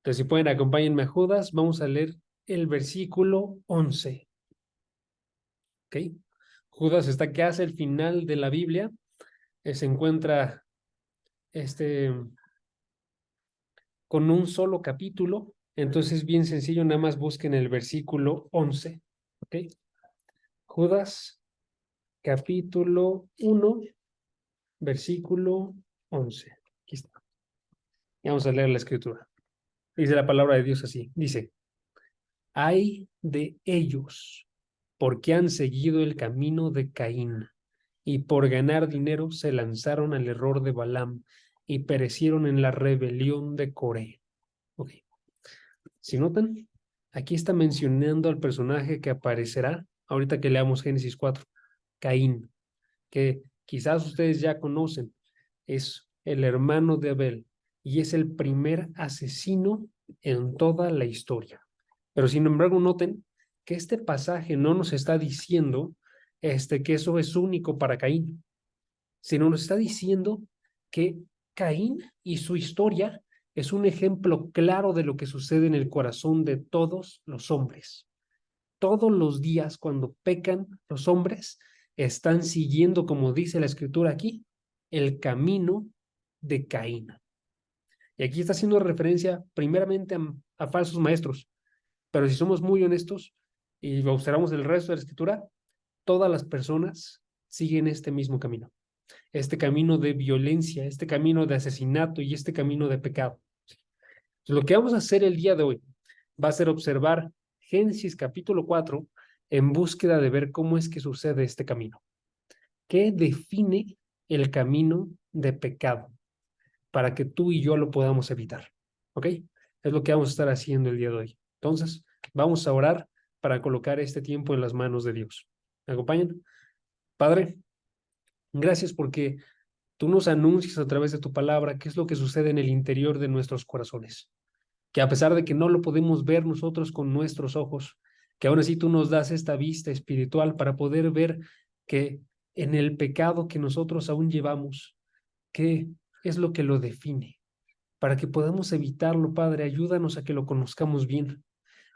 Entonces, si pueden, acompáñenme a Judas. Vamos a leer el versículo 11. ¿Ok? Judas está casi al final de la Biblia. Se encuentra este, con un solo capítulo. Entonces, es bien sencillo. Nada más busquen el versículo 11. ¿Ok? Judas, capítulo 1, versículo 11. Aquí está. Y vamos a leer la escritura. Dice la palabra de Dios así. Dice: Ay de ellos, porque han seguido el camino de Caín, y por ganar dinero se lanzaron al error de Balaam, y perecieron en la rebelión de Coré. Ok. Si notan, aquí está mencionando al personaje que aparecerá ahorita que leamos Génesis 4, Caín, que quizás ustedes ya conocen, es el hermano de Abel y es el primer asesino en toda la historia. Pero sin embargo, noten que este pasaje no nos está diciendo que eso es único para Caín, sino nos está diciendo que Caín y su historia es un ejemplo claro de lo que sucede en el corazón de todos los hombres. Todos los días cuando pecan los hombres, están siguiendo, como dice la escritura aquí, el camino de Caín. Y aquí está haciendo referencia primeramente a falsos maestros, pero si somos muy honestos y observamos el resto de la escritura, todas las personas siguen este mismo camino, este camino de violencia, este camino de asesinato y este camino de pecado. Entonces, lo que vamos a hacer el día de hoy va a ser observar Génesis capítulo 4 en búsqueda de ver cómo es que sucede este camino. ¿Qué define el camino de pecado para que tú y yo lo podamos evitar? ¿Ok? Es lo que vamos a estar haciendo el día de hoy. Entonces, vamos a orar para colocar este tiempo en las manos de Dios. ¿Me acompañan? Padre, gracias porque tú nos anuncias a través de tu palabra qué es lo que sucede en el interior de nuestros corazones. Que a pesar de que no lo podemos ver nosotros con nuestros ojos, que aún así tú nos das esta vista espiritual para poder ver que en el pecado que nosotros aún llevamos, qué es lo que lo define. Para que podamos evitarlo, Padre, ayúdanos a que lo conozcamos bien,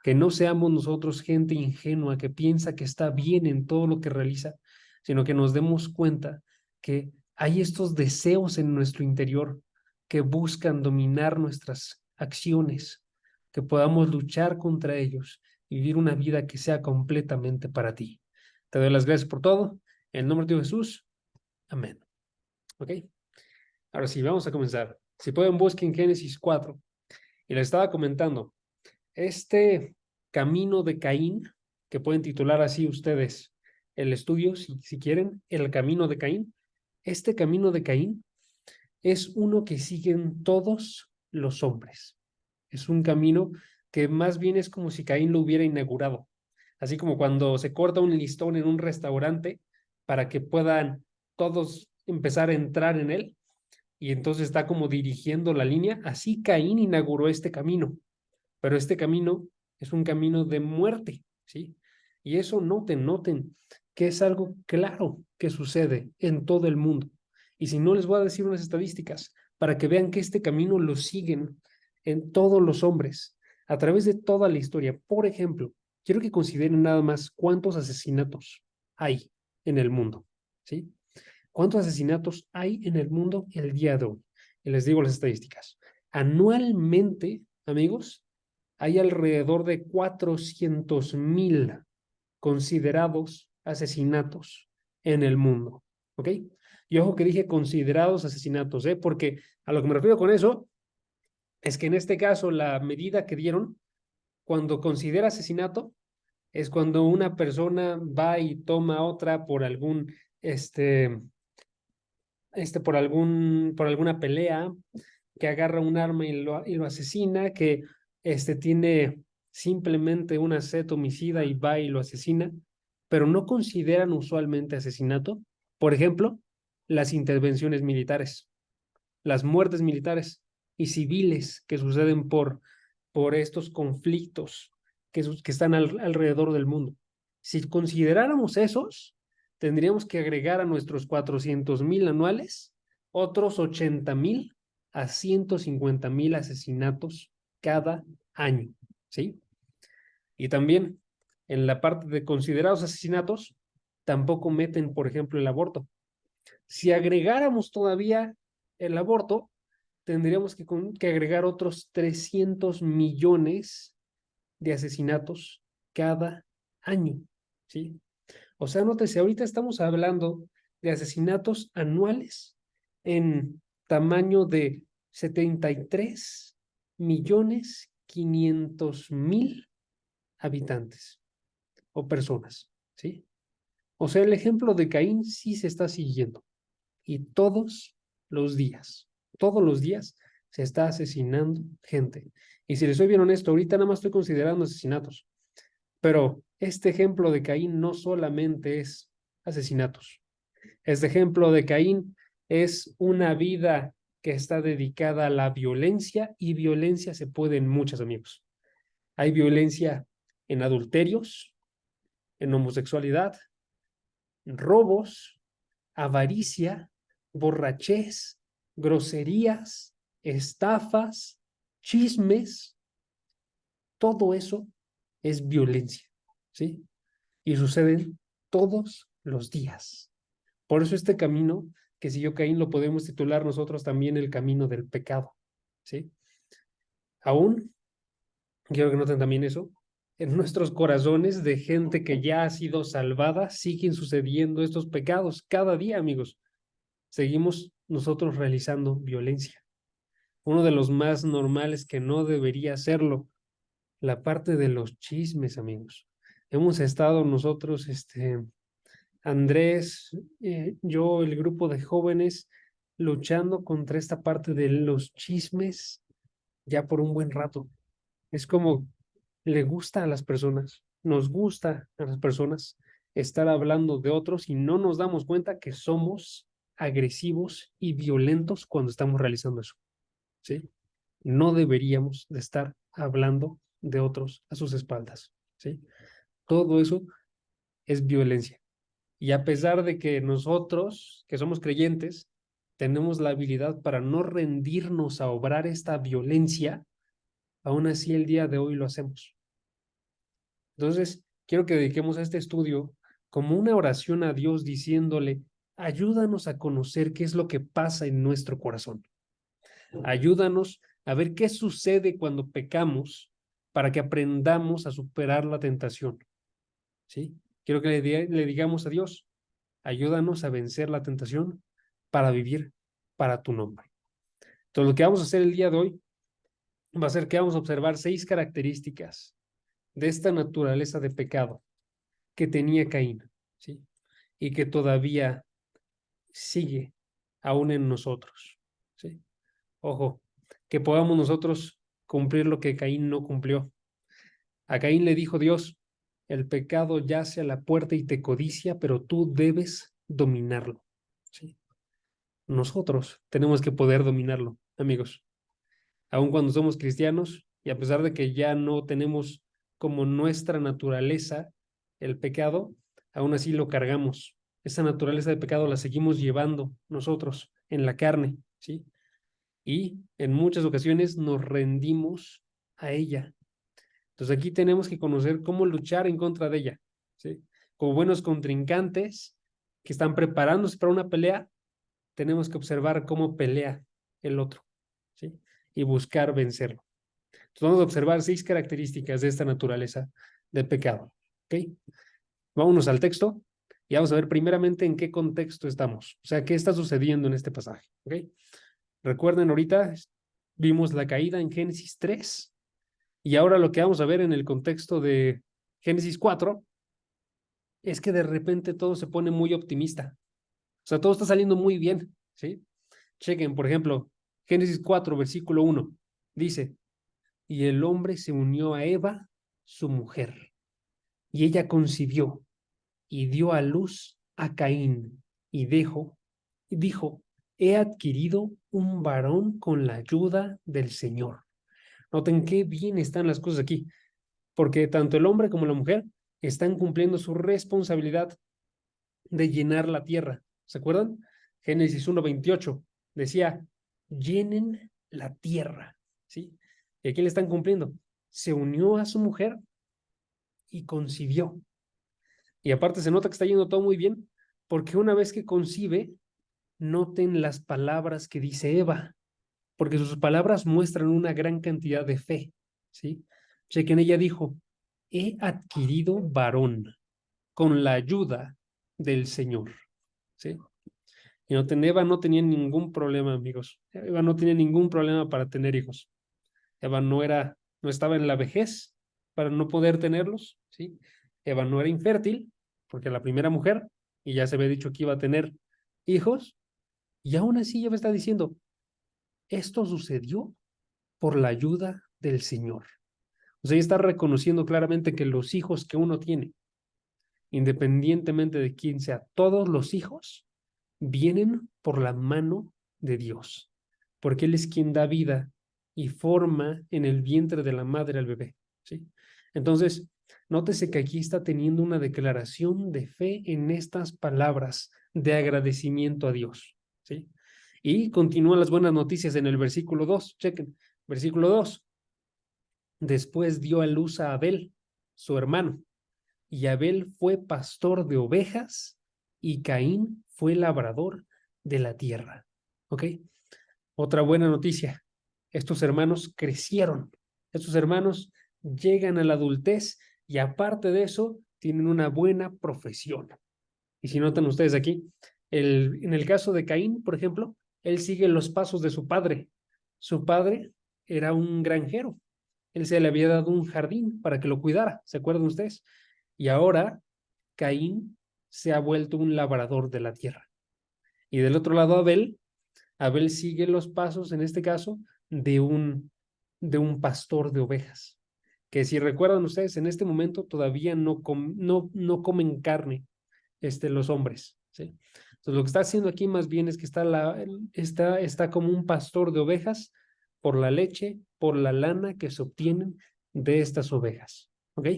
que no seamos nosotros gente ingenua que piensa que está bien en todo lo que realiza, sino que nos demos cuenta que hay estos deseos en nuestro interior que buscan dominar nuestras acciones, que podamos luchar contra ellos y vivir una vida que sea completamente para ti. Te doy las gracias por todo. En el nombre de Jesús. Amén. ¿Ok? Ahora sí, vamos a comenzar. Si pueden, busquen Génesis 4. Y les estaba comentando, este camino de Caín, que pueden titular así ustedes el estudio, si quieren, el camino de Caín. Este camino de Caín es uno que siguen todos los hombres. Es un camino que más bien es como si Caín lo hubiera inaugurado. Así como cuando se corta un listón en un restaurante para que puedan todos empezar a entrar en él y entonces está como dirigiendo la línea. Así Caín inauguró este camino, pero este camino es un camino de muerte, ¿sí? Y eso noten que es algo claro que sucede en todo el mundo. Y si no, les voy a decir unas estadísticas para que vean que este camino lo siguen en todos los hombres, a través de toda la historia. Por ejemplo, quiero que consideren nada más cuántos asesinatos hay en el mundo, ¿sí? ¿Cuántos asesinatos hay en el mundo el día de hoy? Y les digo las estadísticas. Anualmente, amigos, hay alrededor de 400,000 considerados asesinatos en el mundo. ¿Ok? Y ojo que dije considerados asesinatos, ¿eh? Porque a lo que me refiero con eso es que en este caso la medida que dieron cuando considera asesinato es cuando una persona va y toma a otra por algún, por alguna pelea, que agarra un arma y lo asesina, que tiene simplemente una sed homicida y va y lo asesina, pero no consideran usualmente asesinato, por ejemplo, las intervenciones militares, las muertes militares y civiles que suceden por estos conflictos que están alrededor del mundo. Si consideráramos esos, tendríamos que agregar a nuestros 400,000 anuales otros 80,000 a 150,000 asesinatos cada año, ¿sí? Y también en la parte de considerados asesinatos, tampoco meten, por ejemplo, el aborto. Si agregáramos todavía el aborto, tendríamos que agregar otros 300 millones de asesinatos cada año, ¿sí? O sea, nótese, ahorita estamos hablando de asesinatos anuales en tamaño de 73.500.000 habitantes o personas, ¿sí? O sea, el ejemplo de Caín sí se está siguiendo y todos los días se está asesinando gente. Y si les soy bien honesto, ahorita nada más estoy considerando asesinatos, pero este ejemplo de Caín no solamente es asesinatos. Este ejemplo de Caín es una vida que está dedicada a la violencia y violencia se puede en muchos amigos. Hay violencia en adulterios, en homosexualidad, robos, avaricia, borrachez, groserías, estafas, chismes, todo eso es violencia, ¿sí? Y suceden todos los días. Por eso este camino que siguió Caín lo podemos titular nosotros también el camino del pecado, ¿sí? Aún, quiero que noten también eso, en nuestros corazones de gente que ya ha sido salvada, siguen sucediendo estos pecados cada día, amigos. Seguimos nosotros realizando violencia. Uno de los más normales que no debería hacerlo, la parte de los chismes, amigos. Hemos estado nosotros, Andrés, yo, el grupo de jóvenes, luchando contra esta parte de los chismes ya por un buen rato. Es como le gusta a las personas, nos gusta a las personas estar hablando de otros y no nos damos cuenta que somos agresivos y violentos cuando estamos realizando eso, ¿sí? No deberíamos de estar hablando de otros a sus espaldas, ¿sí? Todo eso es violencia. Y a pesar de que nosotros, que somos creyentes, tenemos la habilidad para no rendirnos a obrar esta violencia, aún así el día de hoy lo hacemos. Entonces, quiero que dediquemos a este estudio como una oración a Dios diciéndole, ayúdanos a conocer qué es lo que pasa en nuestro corazón. Ayúdanos a ver qué sucede cuando pecamos para que aprendamos a superar la tentación. ¿Sí? Quiero que le digamos a Dios, ayúdanos a vencer la tentación para vivir para tu nombre. Entonces, lo que vamos a hacer el día de hoy va a ser que vamos a observar 6 características de esta naturaleza de pecado que tenía Caín, ¿sí? Y que todavía sigue aún en nosotros, ¿sí? Ojo, que podamos nosotros cumplir lo que Caín no cumplió. A Caín le dijo Dios, el pecado yace a la puerta y te codicia, pero tú debes dominarlo, ¿sí? Nosotros tenemos que poder dominarlo, amigos. Aun cuando somos cristianos y a pesar de que ya no tenemos como nuestra naturaleza el pecado, aún así lo cargamos. Esa naturaleza de pecado la seguimos llevando nosotros en la carne, ¿sí? Y en muchas ocasiones nos rendimos a ella. Entonces aquí tenemos que conocer cómo luchar en contra de ella, ¿sí? Como buenos contrincantes que están preparándose para una pelea, tenemos que observar cómo pelea el otro, ¿sí? Y buscar vencerlo. Entonces vamos a observar 6 características de esta naturaleza de pecado, ¿ok? Vámonos al texto y vamos a ver primeramente en qué contexto estamos, o sea, qué está sucediendo en este pasaje, ¿ok? Recuerden, ahorita vimos la caída en Génesis 3 y ahora lo que vamos a ver en el contexto de Génesis 4 es que de repente todo se pone muy optimista, o sea, todo está saliendo muy bien, ¿sí? Chequen, por ejemplo, Génesis 4, versículo 1, dice, y el hombre se unió a Eva, su mujer, y ella concibió y dio a luz a Caín, y dijo, he adquirido un varón con la ayuda del Señor. Noten qué bien están las cosas aquí, porque tanto el hombre como la mujer están cumpliendo su responsabilidad de llenar la tierra. ¿Se acuerdan? Génesis 1:28 decía, llenen la tierra, ¿sí? Y aquí le están cumpliendo. Se unió a su mujer y concibió. Y aparte se nota que está yendo todo muy bien, porque una vez que concibe, noten las palabras que dice Eva, porque sus palabras muestran una gran cantidad de fe, ¿sí? Chequen, ella dijo, he adquirido varón con la ayuda del Señor, ¿sí? Y noten, Eva no tenía ningún problema, amigos. Eva no tenía ningún problema para tener hijos. Eva no estaba en la vejez para no poder tenerlos, ¿sí? Eva no era infértil, porque la primera mujer, y ya se había dicho que iba a tener hijos, y aún así Eva está diciendo, esto sucedió por la ayuda del Señor. O sea, ella está reconociendo claramente que los hijos que uno tiene, independientemente de quién sea, todos los hijos vienen por la mano de Dios, porque Él es quien da vida y forma en el vientre de la madre al bebé, ¿sí? Entonces, nótese que aquí está teniendo una declaración de fe en estas palabras de agradecimiento a Dios, ¿sí? Y continúan las buenas noticias en el versículo 2, chequen, versículo 2. Después dio a luz a Abel, su hermano, y Abel fue pastor de ovejas y Caín fue labrador de la tierra. ¿Ok? Otra buena noticia. Estos hermanos crecieron. Estos hermanos llegan a la adultez y aparte de eso tienen una buena profesión. Y si notan ustedes aquí, en el caso de Caín, por ejemplo, él sigue los pasos de su padre. Su padre era un granjero. Él se le había dado un jardín para que lo cuidara, ¿se acuerdan ustedes? Y ahora Caín se ha vuelto un labrador de la tierra. Y del otro lado, Abel sigue los pasos, en este caso, de un pastor de ovejas. Que si recuerdan ustedes, en este momento todavía no comen carne los hombres, ¿sí? Entonces, lo que está haciendo aquí más bien es que está como un pastor de ovejas por la leche, por la lana que se obtienen de estas ovejas, ¿ok?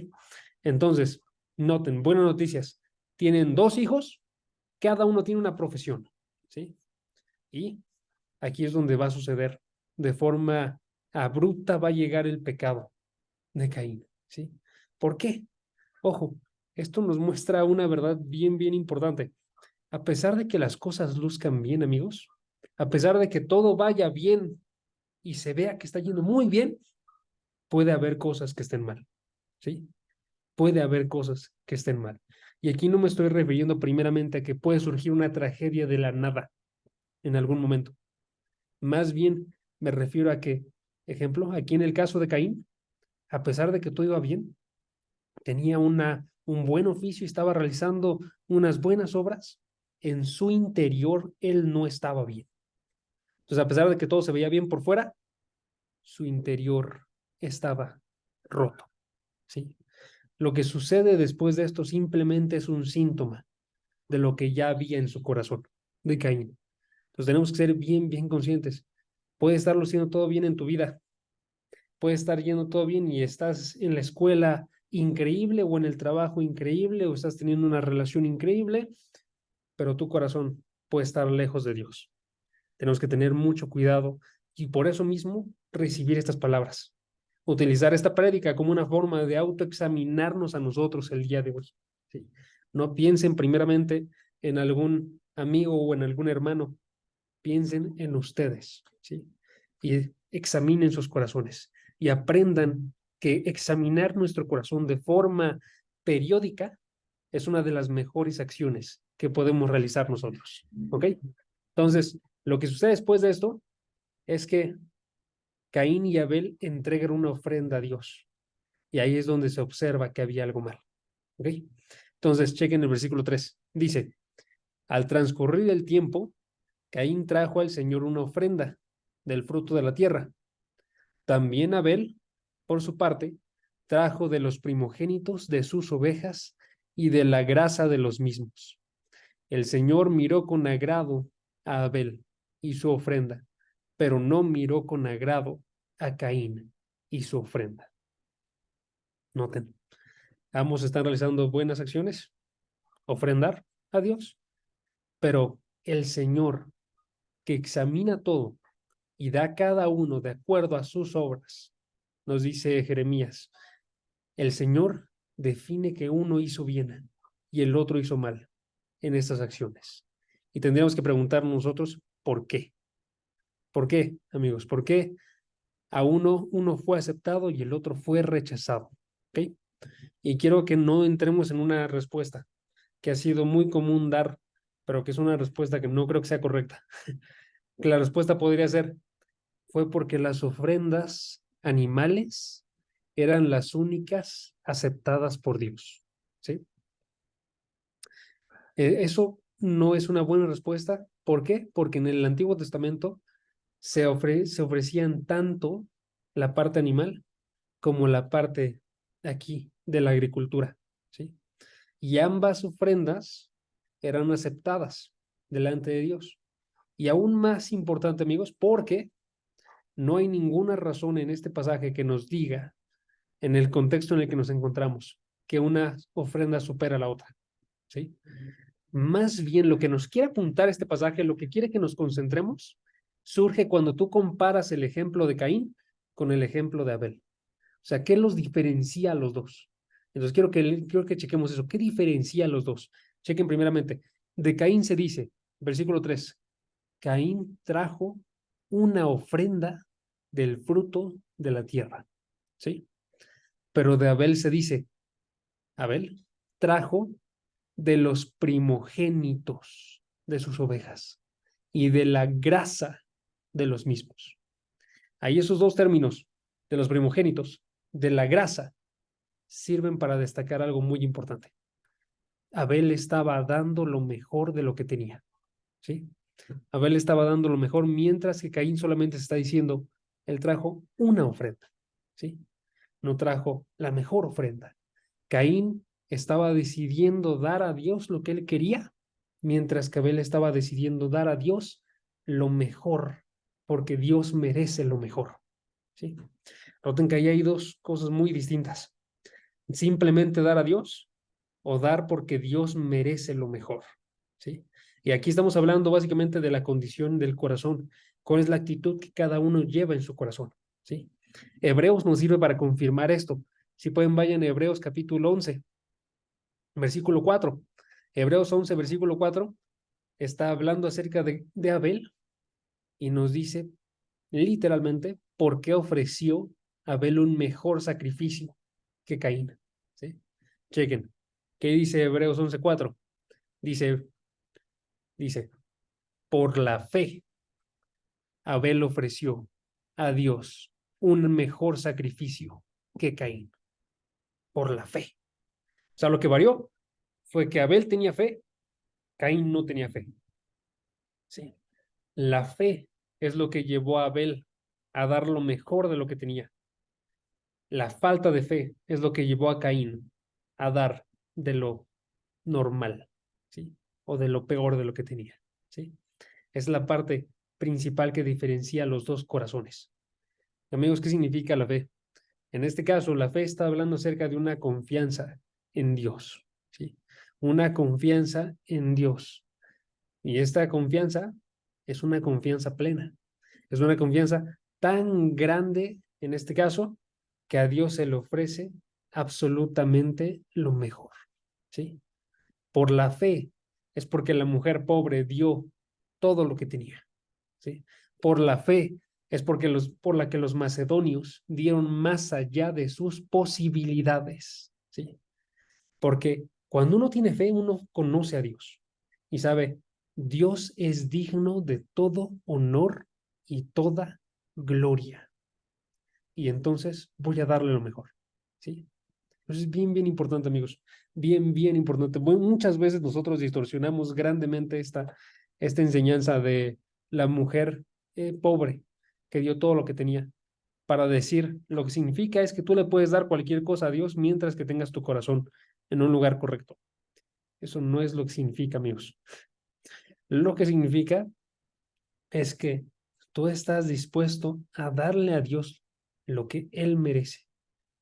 Entonces, noten, buenas noticias. Tienen dos hijos, cada uno tiene una profesión, ¿sí? Y aquí es donde va a suceder, de forma abrupta va a llegar el pecado de Caín, ¿sí? ¿Por qué? Ojo, esto nos muestra una verdad bien, bien importante. A pesar de que las cosas luzcan bien, amigos, a pesar de que todo vaya bien y se vea que está yendo muy bien, puede haber cosas que estén mal, ¿sí? Puede haber cosas que estén mal. Y aquí no me estoy refiriendo primeramente a que puede surgir una tragedia de la nada en algún momento. Más bien me refiero a que, ejemplo, aquí en el caso de Caín, a pesar de que todo iba bien, tenía un buen oficio y estaba realizando unas buenas obras, en su interior él no estaba bien. Entonces, a pesar de que todo se veía bien por fuera, su interior estaba roto, ¿sí? Lo que sucede después de esto simplemente es un síntoma de lo que ya había en su corazón de Caín. Entonces tenemos que ser bien, bien conscientes. Puede estarlo haciendo todo bien en tu vida, puede estar yendo todo bien y estás en la escuela increíble o en el trabajo increíble o estás teniendo una relación increíble, pero tu corazón puede estar lejos de Dios. Tenemos que tener mucho cuidado y por eso mismo recibir estas palabras. Utilizar esta prédica como una forma de autoexaminarnos a nosotros el día de hoy, ¿sí? No piensen primeramente en algún amigo o en algún hermano, piensen en ustedes, ¿sí? Y examinen sus corazones y aprendan que examinar nuestro corazón de forma periódica es una de las mejores acciones que podemos realizar nosotros, ¿ok? Entonces, lo que sucede después de esto es que Caín y Abel entregan una ofrenda a Dios. Y ahí es donde se observa que había algo mal. ¿Ok? Entonces, chequen el versículo 3. Dice, al transcurrir el tiempo, Caín trajo al Señor una ofrenda del fruto de la tierra. También Abel, por su parte, trajo de los primogénitos de sus ovejas y de la grasa de los mismos. El Señor miró con agrado a Abel y su ofrenda, pero no miró con agrado a Caín y su ofrenda. Noten, ambos están realizando buenas acciones, ofrendar a Dios, pero el Señor que examina todo y da a cada uno de acuerdo a sus obras, nos dice Jeremías, el Señor define que uno hizo bien y el otro hizo mal en estas acciones. Y tendríamos que preguntarnos nosotros, ¿por qué? ¿Por qué, amigos? ¿Por qué a uno fue aceptado y el otro fue rechazado? ¿Ok? Y quiero que no entremos en una respuesta que ha sido muy común dar, pero que es una respuesta que no creo que sea correcta. La respuesta podría ser, fue porque las ofrendas animales eran las únicas aceptadas por Dios. ¿Sí? Eso no es una buena respuesta. ¿Por qué? Porque en el Antiguo Testamento se ofrecían tanto la parte animal como la parte aquí de la agricultura. ¿Sí? Y ambas ofrendas eran aceptadas delante de Dios. Y aún más importante, amigos, porque no hay ninguna razón en este pasaje que nos diga, en el contexto en el que nos encontramos, que una ofrenda supera a la otra. ¿Sí? Más bien lo que nos quiere apuntar este pasaje, lo que quiere que nos concentremos, surge cuando tú comparas el ejemplo de Caín con el ejemplo de Abel. O sea, ¿qué los diferencia a los dos? Entonces quiero que chequemos eso. ¿Qué diferencia a los dos? Chequen primeramente. De Caín se dice, versículo 3, Caín trajo una ofrenda del fruto de la tierra. ¿Sí? Pero de Abel se dice, Abel trajo de los primogénitos de sus ovejas y de la grasa de los mismos. Ahí esos dos términos, de los primogénitos, de la grasa, sirven para destacar algo muy importante. Abel estaba dando lo mejor de lo que tenía, ¿sí? Abel estaba dando lo mejor, mientras que Caín solamente se está diciendo, él trajo una ofrenda, ¿sí? No trajo la mejor ofrenda. Caín estaba decidiendo dar a Dios lo que él quería, mientras que Abel estaba decidiendo dar a Dios lo mejor, porque Dios merece lo mejor, ¿sí? Noten que ahí hay dos cosas muy distintas. Simplemente dar a Dios o dar porque Dios merece lo mejor, ¿sí? Y aquí estamos hablando básicamente de la condición del corazón, cuál es la actitud que cada uno lleva en su corazón, ¿sí? Hebreos nos sirve para confirmar esto. Si pueden, vayan a Hebreos capítulo 11, versículo 4. Hebreos 11, versículo 4, está hablando acerca de Abel y nos dice literalmente por qué ofreció Abel un mejor sacrificio que Caín, ¿sí? Chequen, ¿qué dice Hebreos 11:4? Dice, dice, por la fe, Abel ofreció a Dios un mejor sacrificio que Caín, por la fe. O sea, lo que varió fue que Abel tenía fe, Caín no tenía fe. Sí. La fe es lo que llevó a Abel a dar lo mejor de lo que tenía. La falta de fe es lo que llevó a Caín a dar de lo normal, ¿sí? O de lo peor de lo que tenía, ¿sí? Es la parte principal que diferencia los dos corazones. Amigos, ¿qué significa la fe? En este caso, la fe está hablando acerca de una confianza en Dios, ¿sí? Una confianza en Dios. Y esta confianza es una confianza plena. Es una confianza tan grande, en este caso, que a Dios se le ofrece absolutamente lo mejor, ¿sí? Por la fe es porque la mujer pobre dio todo lo que tenía, ¿sí? Por la fe es por la que los macedonios dieron más allá de sus posibilidades, ¿sí? Porque cuando uno tiene fe, uno conoce a Dios y sabe, Dios es digno de todo honor y toda gloria. Y entonces voy a darle lo mejor, ¿sí? Eso es bien, bien importante, amigos. Bien, bien importante. Bueno, muchas veces nosotros distorsionamos grandemente esta enseñanza de la mujer pobre que dio todo lo que tenía para decir lo que significa es que tú le puedes dar cualquier cosa a Dios mientras que tengas tu corazón en un lugar correcto. Eso no es lo que significa, amigos. Lo que significa es que tú estás dispuesto a darle a Dios lo que Él merece,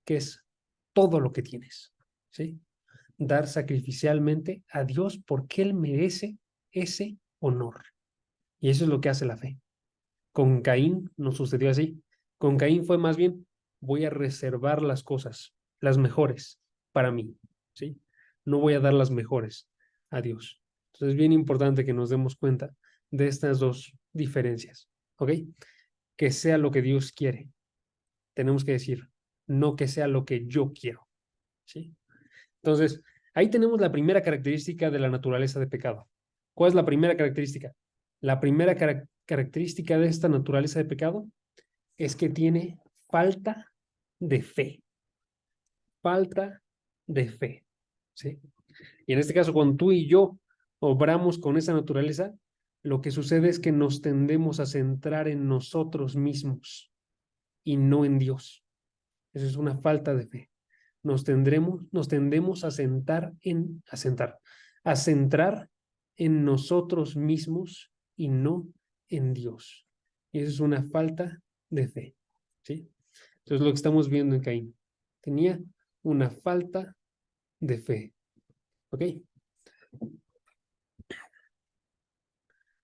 que es todo lo que tienes, ¿sí? Dar sacrificialmente a Dios porque Él merece ese honor. Y eso es lo que hace la fe. Con Caín no sucedió así. Con Caín fue más bien, voy a reservar las cosas, las mejores, para mí, ¿sí? No voy a dar las mejores a Dios. Entonces es bien importante que nos demos cuenta de estas dos diferencias, ¿ok? Que sea lo que Dios quiere. Tenemos que decir, no que sea lo que yo quiero, ¿sí? Entonces, ahí tenemos la primera característica de la naturaleza de pecado. ¿Cuál es la primera característica? La primera característica de esta naturaleza de pecado es que tiene falta de fe. Falta de fe, ¿sí? Y en este caso, cuando tú y yo obramos con esa naturaleza, lo que sucede es que nos tendemos a centrar en nosotros mismos y no en Dios. Eso es una falta de fe. Nos tendemos a centrar en nosotros mismos y no en Dios. Y eso es una falta de fe, ¿sí? Entonces lo que estamos viendo en Caín. Tenía una falta de fe, ¿ok?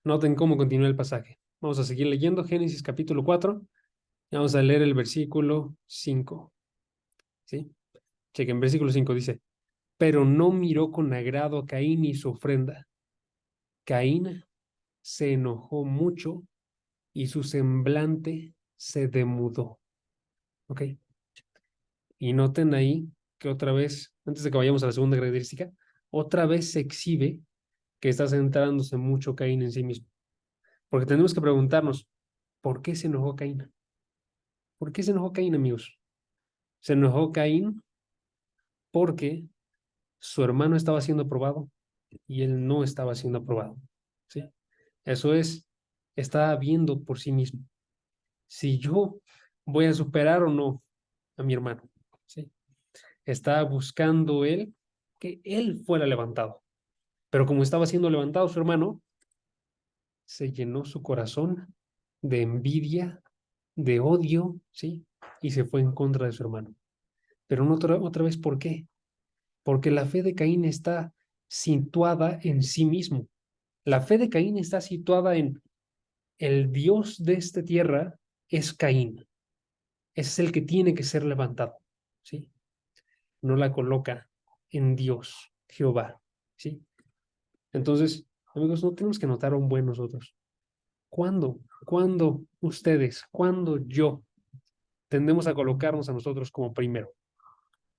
Noten cómo continúa el pasaje. Vamos a seguir leyendo Génesis capítulo 4 y vamos a leer el versículo 5, ¿sí? Chequen, versículo 5 dice, pero no miró con agrado a Caín y su ofrenda. Caín se enojó mucho y su semblante se demudó. ¿Ok? Y noten ahí que otra vez, antes de que vayamos a la segunda característica, otra vez se exhibe que está centrándose mucho Caín en sí mismo. Porque tenemos que preguntarnos, ¿por qué se enojó Caín? ¿Por qué se enojó Caín, amigos? Se enojó Caín porque su hermano estaba siendo aprobado y él no estaba siendo aprobado. ¿Sí? Eso es, está viendo por sí mismo si yo voy a superar o no a mi hermano. ¿Sí? Está buscando él que él fuera levantado. Pero como estaba siendo levantado su hermano, se llenó su corazón de envidia, de odio, ¿sí? Y se fue en contra de su hermano. Pero no otra vez, ¿por qué? Porque la fe de Caín está situada en sí mismo. La fe de Caín está situada en el Dios de esta tierra es Caín. Ese es el que tiene que ser levantado, ¿sí? No la coloca en Dios, Jehová, ¿sí? Entonces, amigos, no tenemos que notar un buen nosotros. ¿Cuándo ustedes, cuándo yo tendemos a colocarnos a nosotros como primero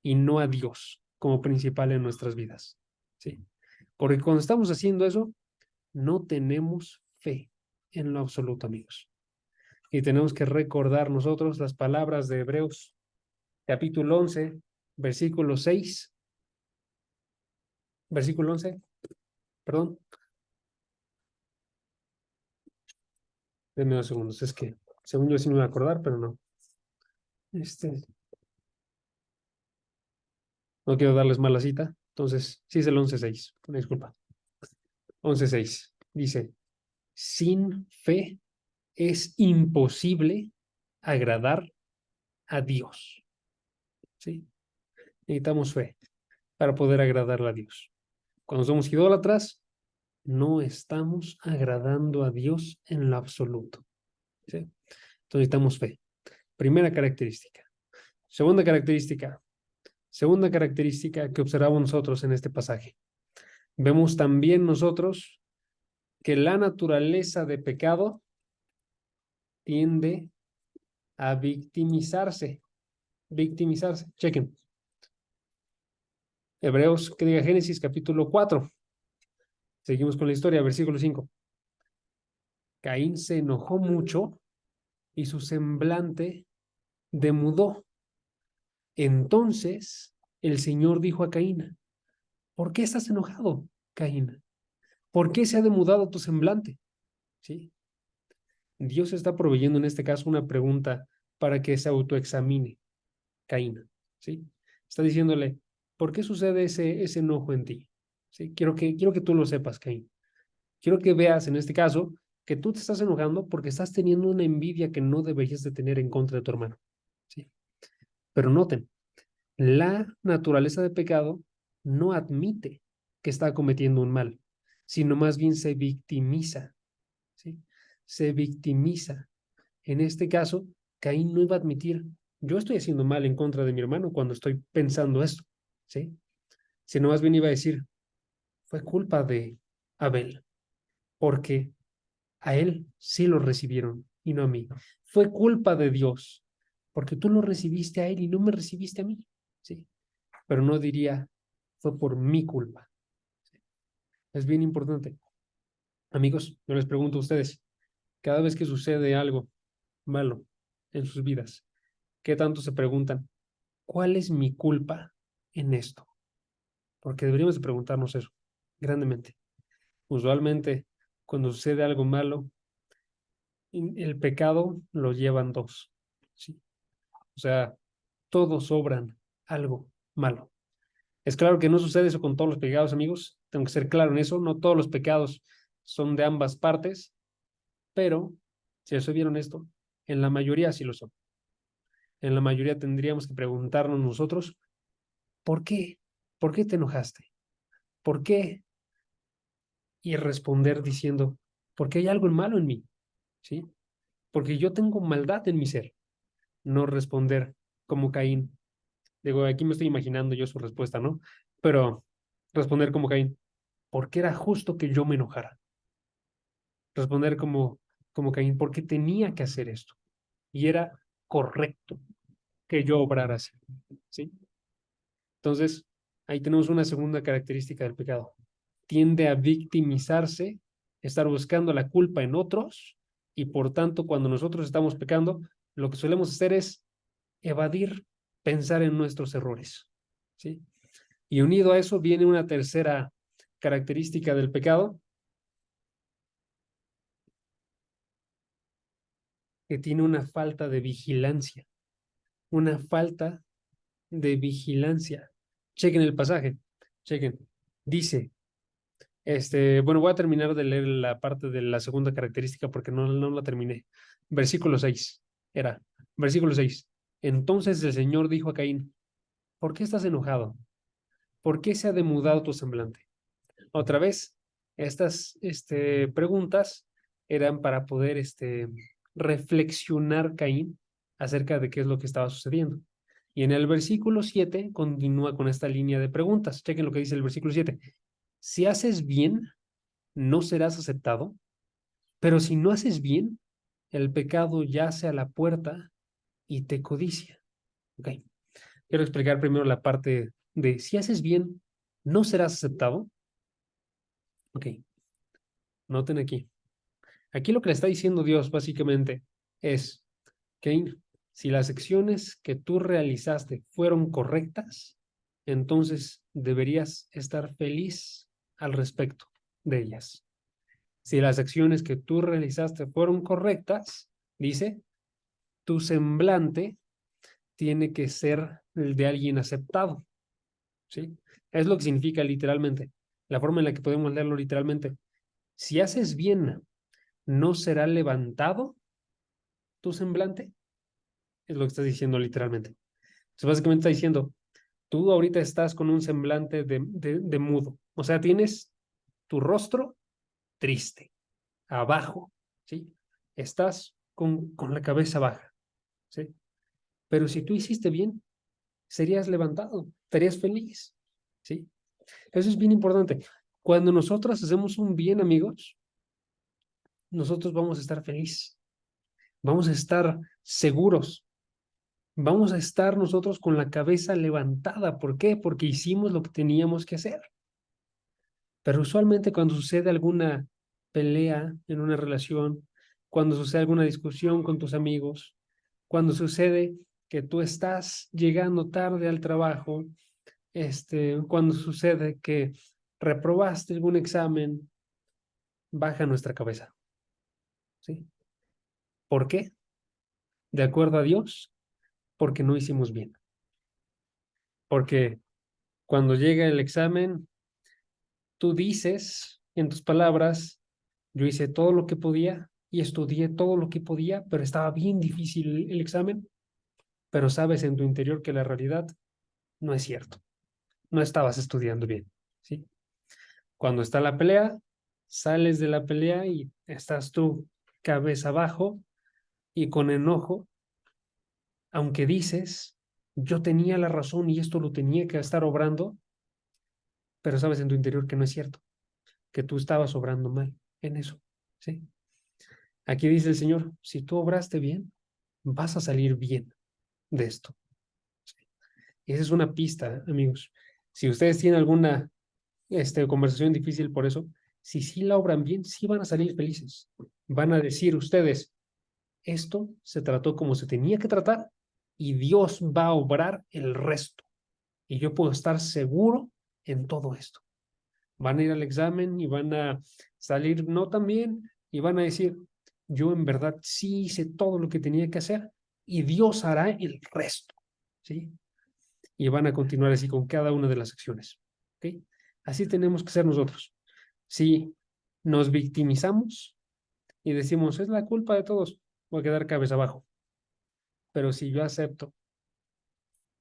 y no a Dios como principal en nuestras vidas? ¿Sí? Porque cuando estamos haciendo eso, no tenemos fe en lo absoluto, amigos. Y tenemos que recordar nosotros las palabras de Hebreos, capítulo 11, versículo 6, versículo 11, perdón, denme 2 segundos, es que según yo sí me voy a acordar, pero no. No quiero darles mala cita, entonces sí es el 11:6, una disculpa. 11:6 dice, sin fe es imposible agradar a Dios. ¿Sí? Necesitamos fe para poder agradarle a Dios. Cuando somos idólatras, no estamos agradando a Dios en lo absoluto. ¿Sí? Entonces necesitamos fe. Primera característica. Segunda característica. Segunda característica que observamos nosotros en este pasaje. Vemos también nosotros que la naturaleza de pecado tiende a victimizarse. Victimizarse. Chequen. Hebreos, que diga Génesis capítulo 4. Seguimos con la historia, versículo 5. Caín se enojó mucho y su semblante demudó. Entonces el Señor dijo a Caín, ¿por qué estás enojado, Caín? ¿Por qué se ha demudado tu semblante? ¿Sí? Dios está proveyendo en este caso una pregunta para que se autoexamine Caín. ¿Sí? Está diciéndole, ¿por qué sucede ese enojo en ti? ¿Sí? Quiero que tú lo sepas, Caín. Quiero que veas en este caso que tú te estás enojando porque estás teniendo una envidia que no deberías de tener en contra de tu hermano. ¿Sí? Pero noten, la naturaleza de pecado no admite que está cometiendo un mal, sino más bien se victimiza. ¿Sí? Se victimiza. En este caso, Caín no iba a admitir, yo estoy haciendo mal en contra de mi hermano cuando estoy pensando esto, ¿sí? Sino más bien iba a decir, fue culpa de Abel, porque a él sí lo recibieron y no a mí. Fue culpa de Dios, porque tú lo recibiste a él y no me recibiste a mí, ¿sí? Pero no diría, fue por mi culpa. Es bien importante. Amigos, yo les pregunto a ustedes, cada vez que sucede algo malo en sus vidas, ¿qué tanto se preguntan, cuál es mi culpa en esto? Porque deberíamos de preguntarnos eso, grandemente. Usualmente, cuando sucede algo malo, el pecado lo llevan dos, ¿sí? O sea, todos obran algo malo. Es claro que no sucede eso con todos los pecados, amigos. Tengo que ser claro en eso. No todos los pecados son de ambas partes, pero si eso vieron esto, en la mayoría sí lo son. En la mayoría tendríamos que preguntarnos nosotros, ¿por qué? ¿Por qué te enojaste? ¿Por qué? Y responder diciendo, porque hay algo malo en mí, ¿sí? Porque yo tengo maldad en mi ser. No responder como Caín. Digo, aquí me estoy imaginando yo su respuesta, ¿no? Pero responder como Caín, porque era justo que yo me enojara. Responder como Caín, porque tenía que hacer esto. Y era correcto que yo obrara así, ¿sí? Entonces, ahí tenemos una segunda característica del pecado. Tiende a victimizarse, estar buscando la culpa en otros, y por tanto, cuando nosotros estamos pecando, lo que solemos hacer es evadir, pensar en nuestros errores, ¿sí? Y unido a eso viene una tercera característica del pecado, que tiene una falta de vigilancia, una falta de vigilancia. Chequen el pasaje, chequen. Dice, bueno, voy a terminar de leer la parte de la segunda característica porque no la terminé. Versículo 6 era, versículo 6. Entonces el Señor dijo a Caín, ¿por qué estás enojado? ¿Por qué se ha demudado tu semblante? Otra vez, estas preguntas eran para poder reflexionar Caín acerca de qué es lo que estaba sucediendo. Y en el versículo 7 continúa con esta línea de preguntas. Chequen lo que dice el versículo 7. Si haces bien, no serás aceptado, pero si no haces bien, el pecado yace a la puerta y te codicia. Ok. Quiero explicar primero la parte de si haces bien, no serás aceptado. Ok. Noten aquí. Aquí lo que le está diciendo Dios básicamente es, Cain, si las acciones que tú realizaste fueron correctas, entonces deberías estar feliz al respecto de ellas. Si las acciones que tú realizaste fueron correctas, dice, tu semblante tiene que ser el de alguien aceptado, ¿sí? Es lo que significa literalmente, la forma en la que podemos leerlo literalmente. Si haces bien, ¿no será levantado tu semblante? Es lo que estás diciendo literalmente. Entonces, básicamente está diciendo, tú ahorita estás con un semblante de mudo. O sea, tienes tu rostro triste, abajo, ¿sí? Estás con la cabeza baja, ¿sí? Pero si tú hiciste bien, serías levantado, estarías feliz, ¿sí? Eso es bien importante. Cuando nosotros hacemos un bien, amigos, nosotros vamos a estar felices, vamos a estar seguros, vamos a estar nosotros con la cabeza levantada. ¿Por qué? Porque hicimos lo que teníamos que hacer. Pero usualmente cuando sucede alguna pelea en una relación, cuando sucede alguna discusión con tus amigos, cuando sucede que tú estás llegando tarde al trabajo, cuando sucede que reprobaste algún examen, baja nuestra cabeza, ¿sí? ¿Por qué? De acuerdo a Dios, porque no hicimos bien. Porque cuando llega el examen, tú dices en tus palabras, yo hice todo lo que podía y estudié todo lo que podía, pero estaba bien difícil el examen, pero sabes en tu interior que la realidad no es cierto. No estabas estudiando bien, ¿sí? Cuando está la pelea, sales de la pelea y estás tú cabeza abajo y con enojo aunque dices, yo tenía la razón y esto lo tenía que estar obrando, pero sabes en tu interior que no es cierto, que tú estabas obrando mal en eso, ¿sí? Aquí dice el Señor, si tú obraste bien, vas a salir bien de esto. Y esa es una pista, amigos. Si ustedes tienen alguna conversación difícil por eso, si sí la obran bien, sí van a salir felices. Van a decir ustedes, esto se trató como se tenía que tratar y Dios va a obrar el resto. Y yo puedo estar seguro en todo esto. Van a ir al examen y van a salir no tan bien y van a decir, yo en verdad sí hice todo lo que tenía que hacer y Dios hará el resto, ¿sí? Y van a continuar así con cada una de las acciones, ¿ok? Así tenemos que ser nosotros. Si nos victimizamos y decimos, es la culpa de todos, voy a quedar cabeza abajo. Pero si yo acepto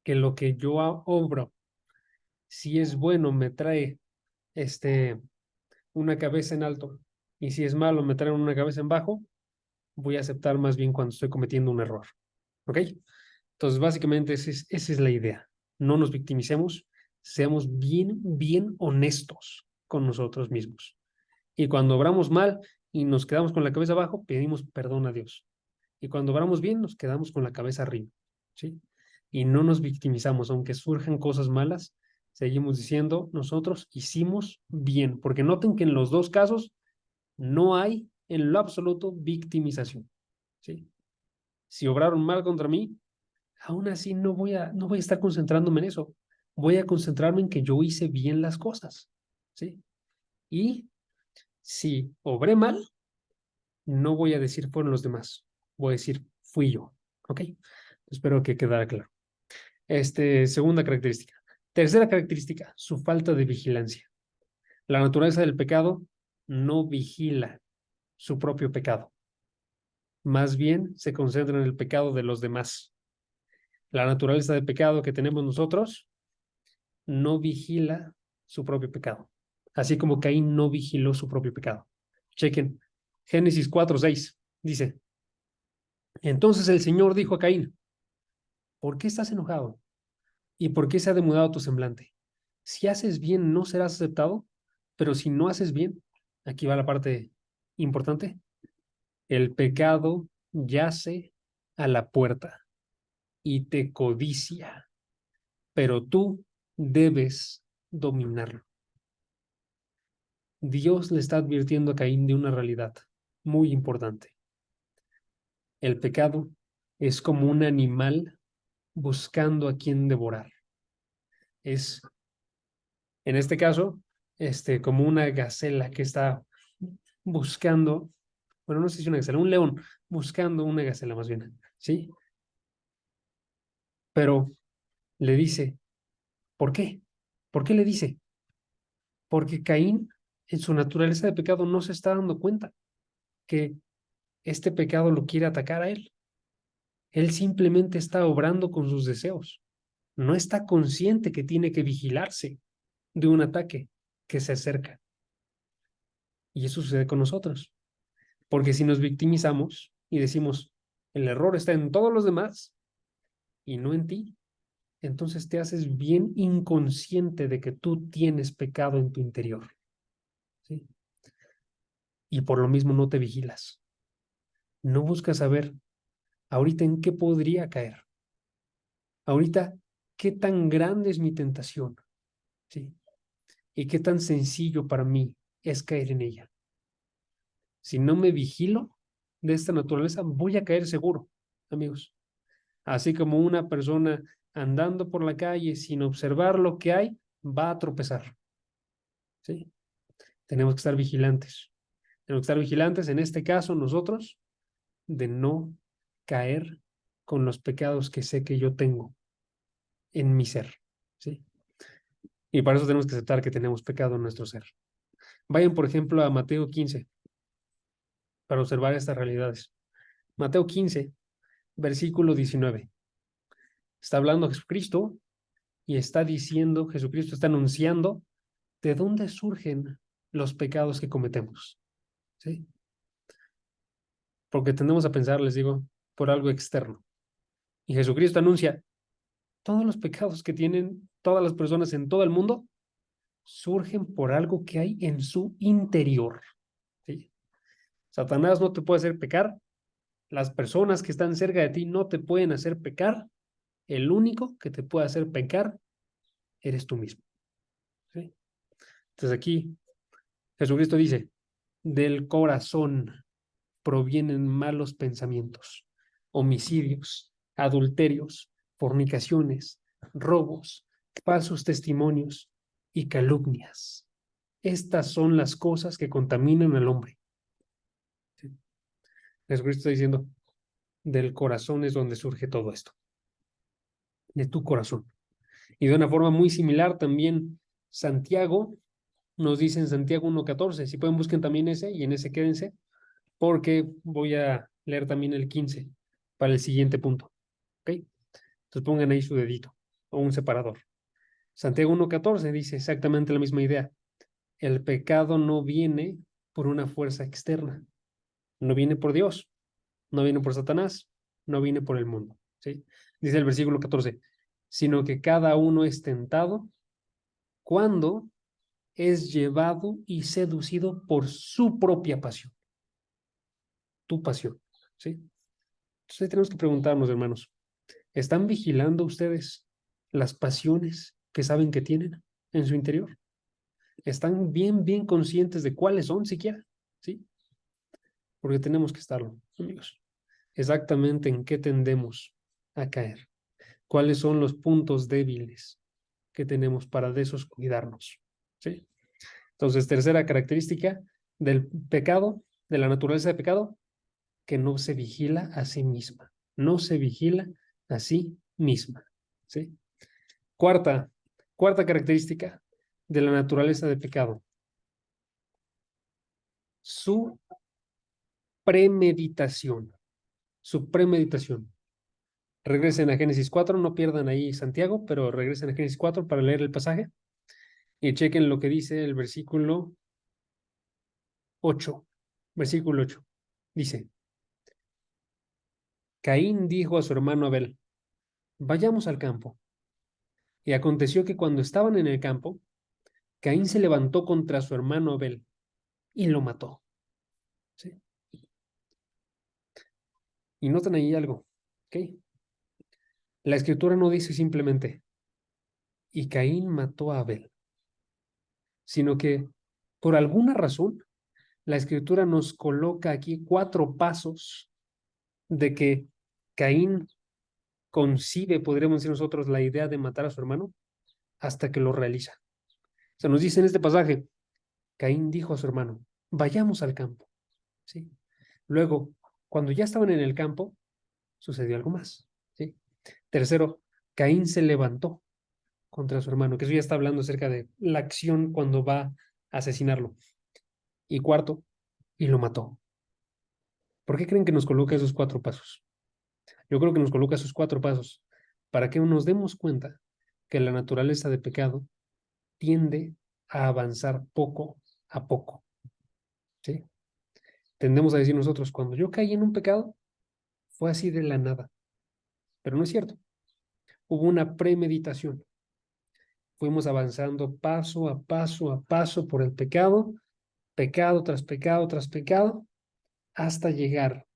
que lo que yo obro, si es bueno, me trae una cabeza en alto y si es malo, me trae una cabeza en bajo, voy a aceptar más bien cuando estoy cometiendo un error. ¿Ok? Entonces, básicamente esa es la idea. No nos victimicemos, seamos bien honestos con nosotros mismos. Y cuando obramos mal y nos quedamos con la cabeza abajo, pedimos perdón a Dios. Y cuando obramos bien, nos quedamos con la cabeza arriba. ¿Sí? Y no nos victimizamos, aunque surjan cosas malas, seguimos diciendo, nosotros hicimos bien, porque noten que en los dos casos no hay en lo absoluto victimización. ¿Sí? Si obraron mal contra mí, aún así no voy a estar concentrándome en eso. Voy a concentrarme en que yo hice bien las cosas. ¿Sí? Y si obré mal, no voy a decir fueron los demás. Voy a decir fui yo. ¿Ok? Espero que quedara claro. Segunda característica. Tercera característica, su falta de vigilancia. La naturaleza del pecado no vigila su propio pecado. Más bien se concentra en el pecado de los demás. La naturaleza del pecado que tenemos nosotros no vigila su propio pecado, así como Caín no vigiló su propio pecado. Chequen, Génesis 4:6 dice, entonces el Señor dijo a Caín, ¿por qué estás enojado? ¿Y por qué se ha demudado tu semblante? Si haces bien, no serás aceptado, pero si no haces bien, aquí va la parte importante, el pecado yace a la puerta y te codicia, pero tú debes dominarlo. Dios le está advirtiendo a Caín de una realidad muy importante. El pecado es como un animal buscando a quien devorar. Es, en este caso, como una gacela que está buscando, bueno, no sé si una gacela, un león buscando una gacela más bien, ¿sí? Pero le dice, ¿por qué? ¿Por qué le dice? Porque Caín, en su naturaleza de pecado, no se está dando cuenta que este pecado lo quiere atacar a él. Él simplemente está obrando con sus deseos. No está consciente que tiene que vigilarse de un ataque que se acerca. Y eso sucede con nosotros. Porque si nos victimizamos y decimos, el error está en todos los demás y no en ti, entonces te haces bien inconsciente de que tú tienes pecado en tu interior. ¿Sí? Y por lo mismo no te vigilas. No buscas saber ahorita en qué podría caer. Ahorita, qué tan grande es mi tentación. ¿Sí? Y qué tan sencillo para mí es caer en ella. Si no me vigilo de esta naturaleza, voy a caer seguro, amigos. Así como una persona andando por la calle sin observar lo que hay, va a tropezar. ¿Sí? Tenemos que estar vigilantes. Tenemos que estar vigilantes, en este caso nosotros, de no caer con los pecados que sé que yo tengo en mi ser. ¿Sí? Y para eso tenemos que aceptar que tenemos pecado en nuestro ser. Vayan, por ejemplo, a Mateo 15 para observar estas realidades. Mateo 15, versículo 19. Está hablando Jesucristo y está diciendo, Jesucristo está anunciando de dónde surgen los pecados que cometemos. ¿Sí? Porque tendemos a pensar, les digo, por algo externo. Y Jesucristo anuncia, todos los pecados que tienen todas las personas en todo el mundo surgen por algo que hay en su interior. ¿Sí? Satanás no te puede hacer pecar, las personas que están cerca de ti no te pueden hacer pecar, el único que te puede hacer pecar eres tú mismo. ¿Sí? Entonces aquí Jesucristo dice, del corazón provienen malos pensamientos, homicidios, adulterios, fornicaciones, robos, falsos testimonios y calumnias. Estas son las cosas que contaminan al hombre. ¿Sí? Jesucristo está diciendo, del corazón es donde surge todo esto, de tu corazón. Y de una forma muy similar también Santiago nos dice en Santiago 1:14, si pueden busquen también ese y en ese quédense, porque voy a leer también el 15 para el siguiente punto. ¿Ok? Entonces pongan ahí su dedito o un separador. Santiago 1:14 dice exactamente la misma idea. El pecado no viene por una fuerza externa, no viene por Dios, no viene por Satanás, no viene por el mundo. ¿Sí? Dice el versículo 14, sino que cada uno es tentado cuando es llevado y seducido por su propia pasión. Tu pasión. ¿Sí? Entonces tenemos que preguntarnos, hermanos, ¿están vigilando ustedes las pasiones que saben que tienen en su interior? ¿Están bien conscientes de cuáles son siquiera? ¿Sí? Porque tenemos que estarlo, amigos. Exactamente en qué tendemos a caer. ¿Cuáles son los puntos débiles que tenemos para de esos cuidarnos? ¿Sí? Entonces, tercera característica del pecado, de la naturaleza de pecado, que no se vigila a sí misma. No se vigila a sí misma. ¿Sí? Cuarta característica de la naturaleza de pecado. Su premeditación. Su premeditación. Regresen a Génesis 4, no pierdan ahí Santiago, pero regresen a Génesis 4 para leer el pasaje y chequen lo que dice el versículo 8. Versículo 8. Dice, Caín dijo a su hermano Abel, vayamos al campo. Y aconteció que cuando estaban en el campo, Caín se levantó contra su hermano Abel y lo mató. ¿Sí? Y notan ahí algo, ¿ok? La escritura no dice simplemente, y Caín mató a Abel, sino que por alguna razón la escritura nos coloca aquí 4 pasos de que Caín concibe, podríamos decir nosotros, la idea de matar a su hermano hasta que lo realiza. Se nos dice en este pasaje, Caín dijo a su hermano, vayamos al campo. ¿Sí? Luego, cuando ya estaban en el campo, sucedió algo más. ¿Sí? Tercero, Caín se levantó contra su hermano, que eso ya está hablando acerca de la acción cuando va a asesinarlo. Y cuarto, y lo mató. ¿Por qué creen que nos coloca esos 4 pasos? Yo creo que nos coloca esos 4 pasos para que nos demos cuenta que la naturaleza de pecado tiende a avanzar poco a poco. ¿Sí? Tendemos a decir nosotros, cuando yo caí en un pecado, fue así de la nada. Pero no es cierto. Hubo una premeditación. Fuimos avanzando paso a paso por el pecado, pecado tras pecado tras pecado, hasta llegar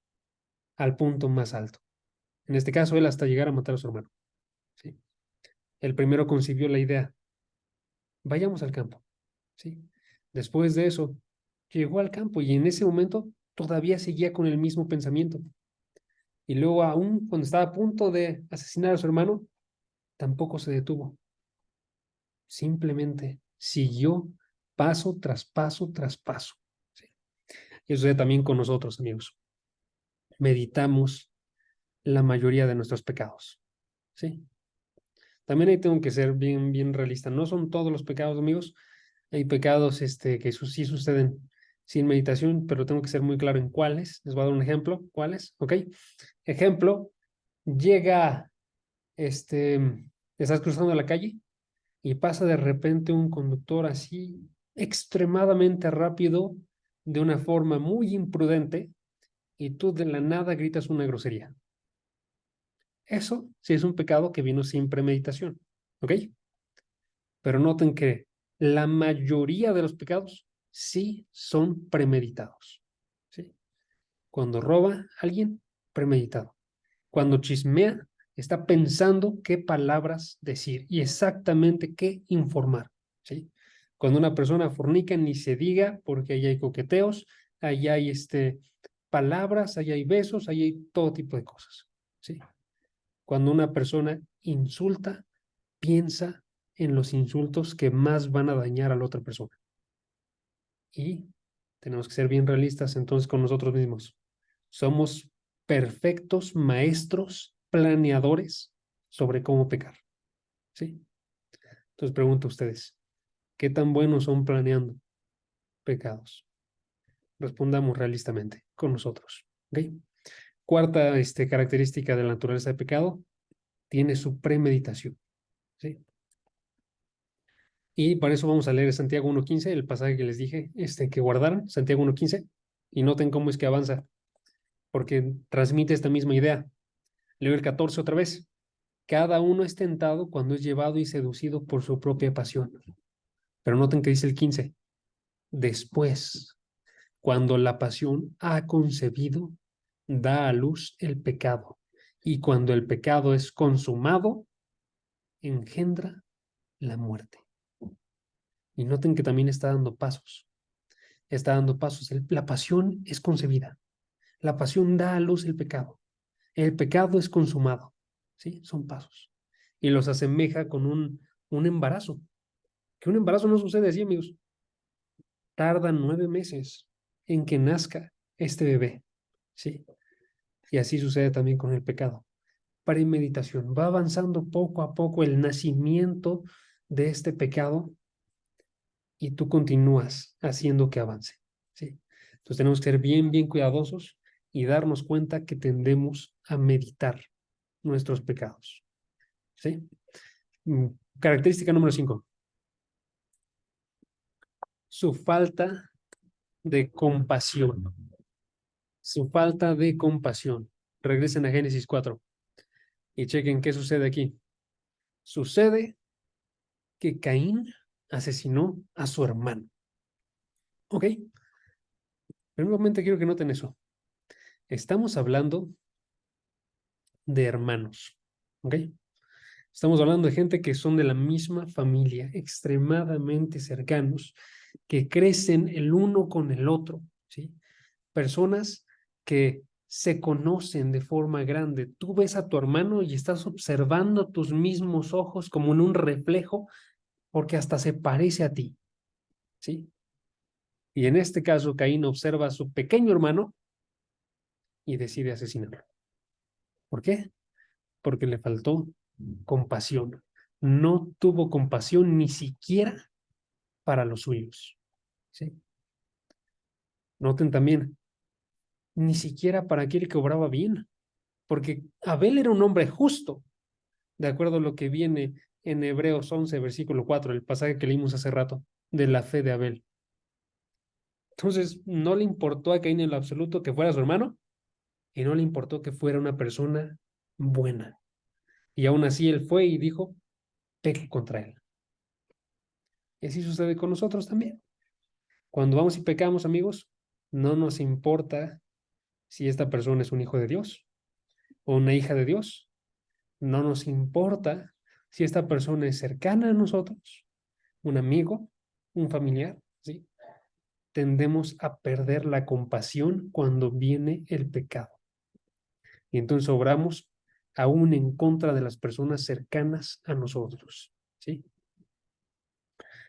al punto más alto. En este caso, él hasta llegar a matar a su hermano. ¿Sí? El primero concibió la idea, vayamos al campo. ¿Sí? Después de eso, llegó al campo y en ese momento todavía seguía con el mismo pensamiento. Y luego, aún cuando estaba a punto de asesinar a su hermano, tampoco se detuvo. Simplemente siguió paso tras paso tras paso. ¿Sí? Y eso sucede también con nosotros, amigos. Meditamos la mayoría de nuestros pecados. ¿Sí? También ahí tengo que ser bien realista. No son todos los pecados, amigos. Hay pecados que sí suceden sin meditación, pero tengo que ser muy claro en cuáles. Les voy a dar un ejemplo. ¿Cuáles? ¿Ok? Ejemplo, llega, estás cruzando la calle y pasa de repente un conductor así extremadamente rápido, de una forma muy imprudente, y tú de la nada gritas una grosería. Eso sí es un pecado que vino sin premeditación, ¿ok? Pero noten que la mayoría de los pecados sí son premeditados, ¿sí? Cuando roba a alguien, premeditado. Cuando chismea, está pensando qué palabras decir y exactamente qué informar, ¿sí? Cuando una persona fornica, ni se diga, porque ahí hay coqueteos, ahí hay palabras, ahí hay besos, ahí hay todo tipo de cosas, ¿sí? Cuando una persona insulta, piensa en los insultos que más van a dañar a la otra persona. Y tenemos que ser bien realistas entonces con nosotros mismos. Somos perfectos maestros, planeadores sobre cómo pecar. ¿Sí? Entonces pregunto a ustedes, ¿qué tan buenos son planeando pecados? Respondamos realistamente con nosotros. ¿Ok? Cuarta característica de la naturaleza de pecado, tiene su premeditación. ¿Sí? Y para eso vamos a leer Santiago 1.15, el pasaje que les dije, que guardaran, Santiago 1.15, y noten cómo es que avanza, porque transmite esta misma idea. Leo el 14 otra vez. Cada uno es tentado cuando es llevado y seducido por su propia pasión. Pero noten que dice el 15. Después, cuando la pasión ha concebido, da a luz el pecado. Y cuando el pecado es consumado, engendra la muerte. Y noten que también está dando pasos. Está dando pasos. La pasión es concebida. La pasión da a luz el pecado. El pecado es consumado. ¿Sí? Son pasos. Y los asemeja con un embarazo. Que un embarazo no sucede así, amigos. Tarda 9 meses en que nazca este bebé. ¿Sí? Y así sucede también con el pecado. Premeditación. Va avanzando poco a poco el nacimiento de este pecado y tú continúas haciendo que avance. ¿Sí? Entonces tenemos que ser bien, bien cuidadosos y darnos cuenta que tendemos a meditar nuestros pecados. ¿Sí? Característica número 5. Su falta de compasión. Su falta de compasión. Regresen a Génesis 4 y chequen qué sucede aquí. Sucede que Caín asesinó a su hermano. ¿Ok? Primeramente quiero que noten eso. Estamos hablando de hermanos. ¿Ok? Estamos hablando de gente que son de la misma familia, extremadamente cercanos, que crecen el uno con el otro, ¿sí? Personas que se conocen de forma grande. Tú ves a tu hermano y estás observando tus mismos ojos como en un reflejo, porque hasta se parece a ti, ¿sí? Y en este caso, Caín observa a su pequeño hermano y decide asesinarlo. ¿Por qué? Porque le faltó compasión. No tuvo compasión ni siquiera para los suyos, ¿sí? Noten también, ni siquiera para aquel que obraba bien, porque Abel era un hombre justo, de acuerdo a lo que viene en Hebreos 11, versículo 4, el pasaje que leímos hace rato, de la fe de Abel. Entonces, no le importó a Caín en lo absoluto que fuera su hermano y no le importó que fuera una persona buena. Y aún así él fue y dijo, peque contra él. Y así sucede con nosotros también. Cuando vamos y pecamos, amigos, no nos importa si esta persona es un hijo de Dios o una hija de Dios. No nos importa si esta persona es cercana a nosotros, un amigo, un familiar, ¿sí? Tendemos a perder la compasión cuando viene el pecado. Y entonces obramos aún en contra de las personas cercanas a nosotros, ¿sí?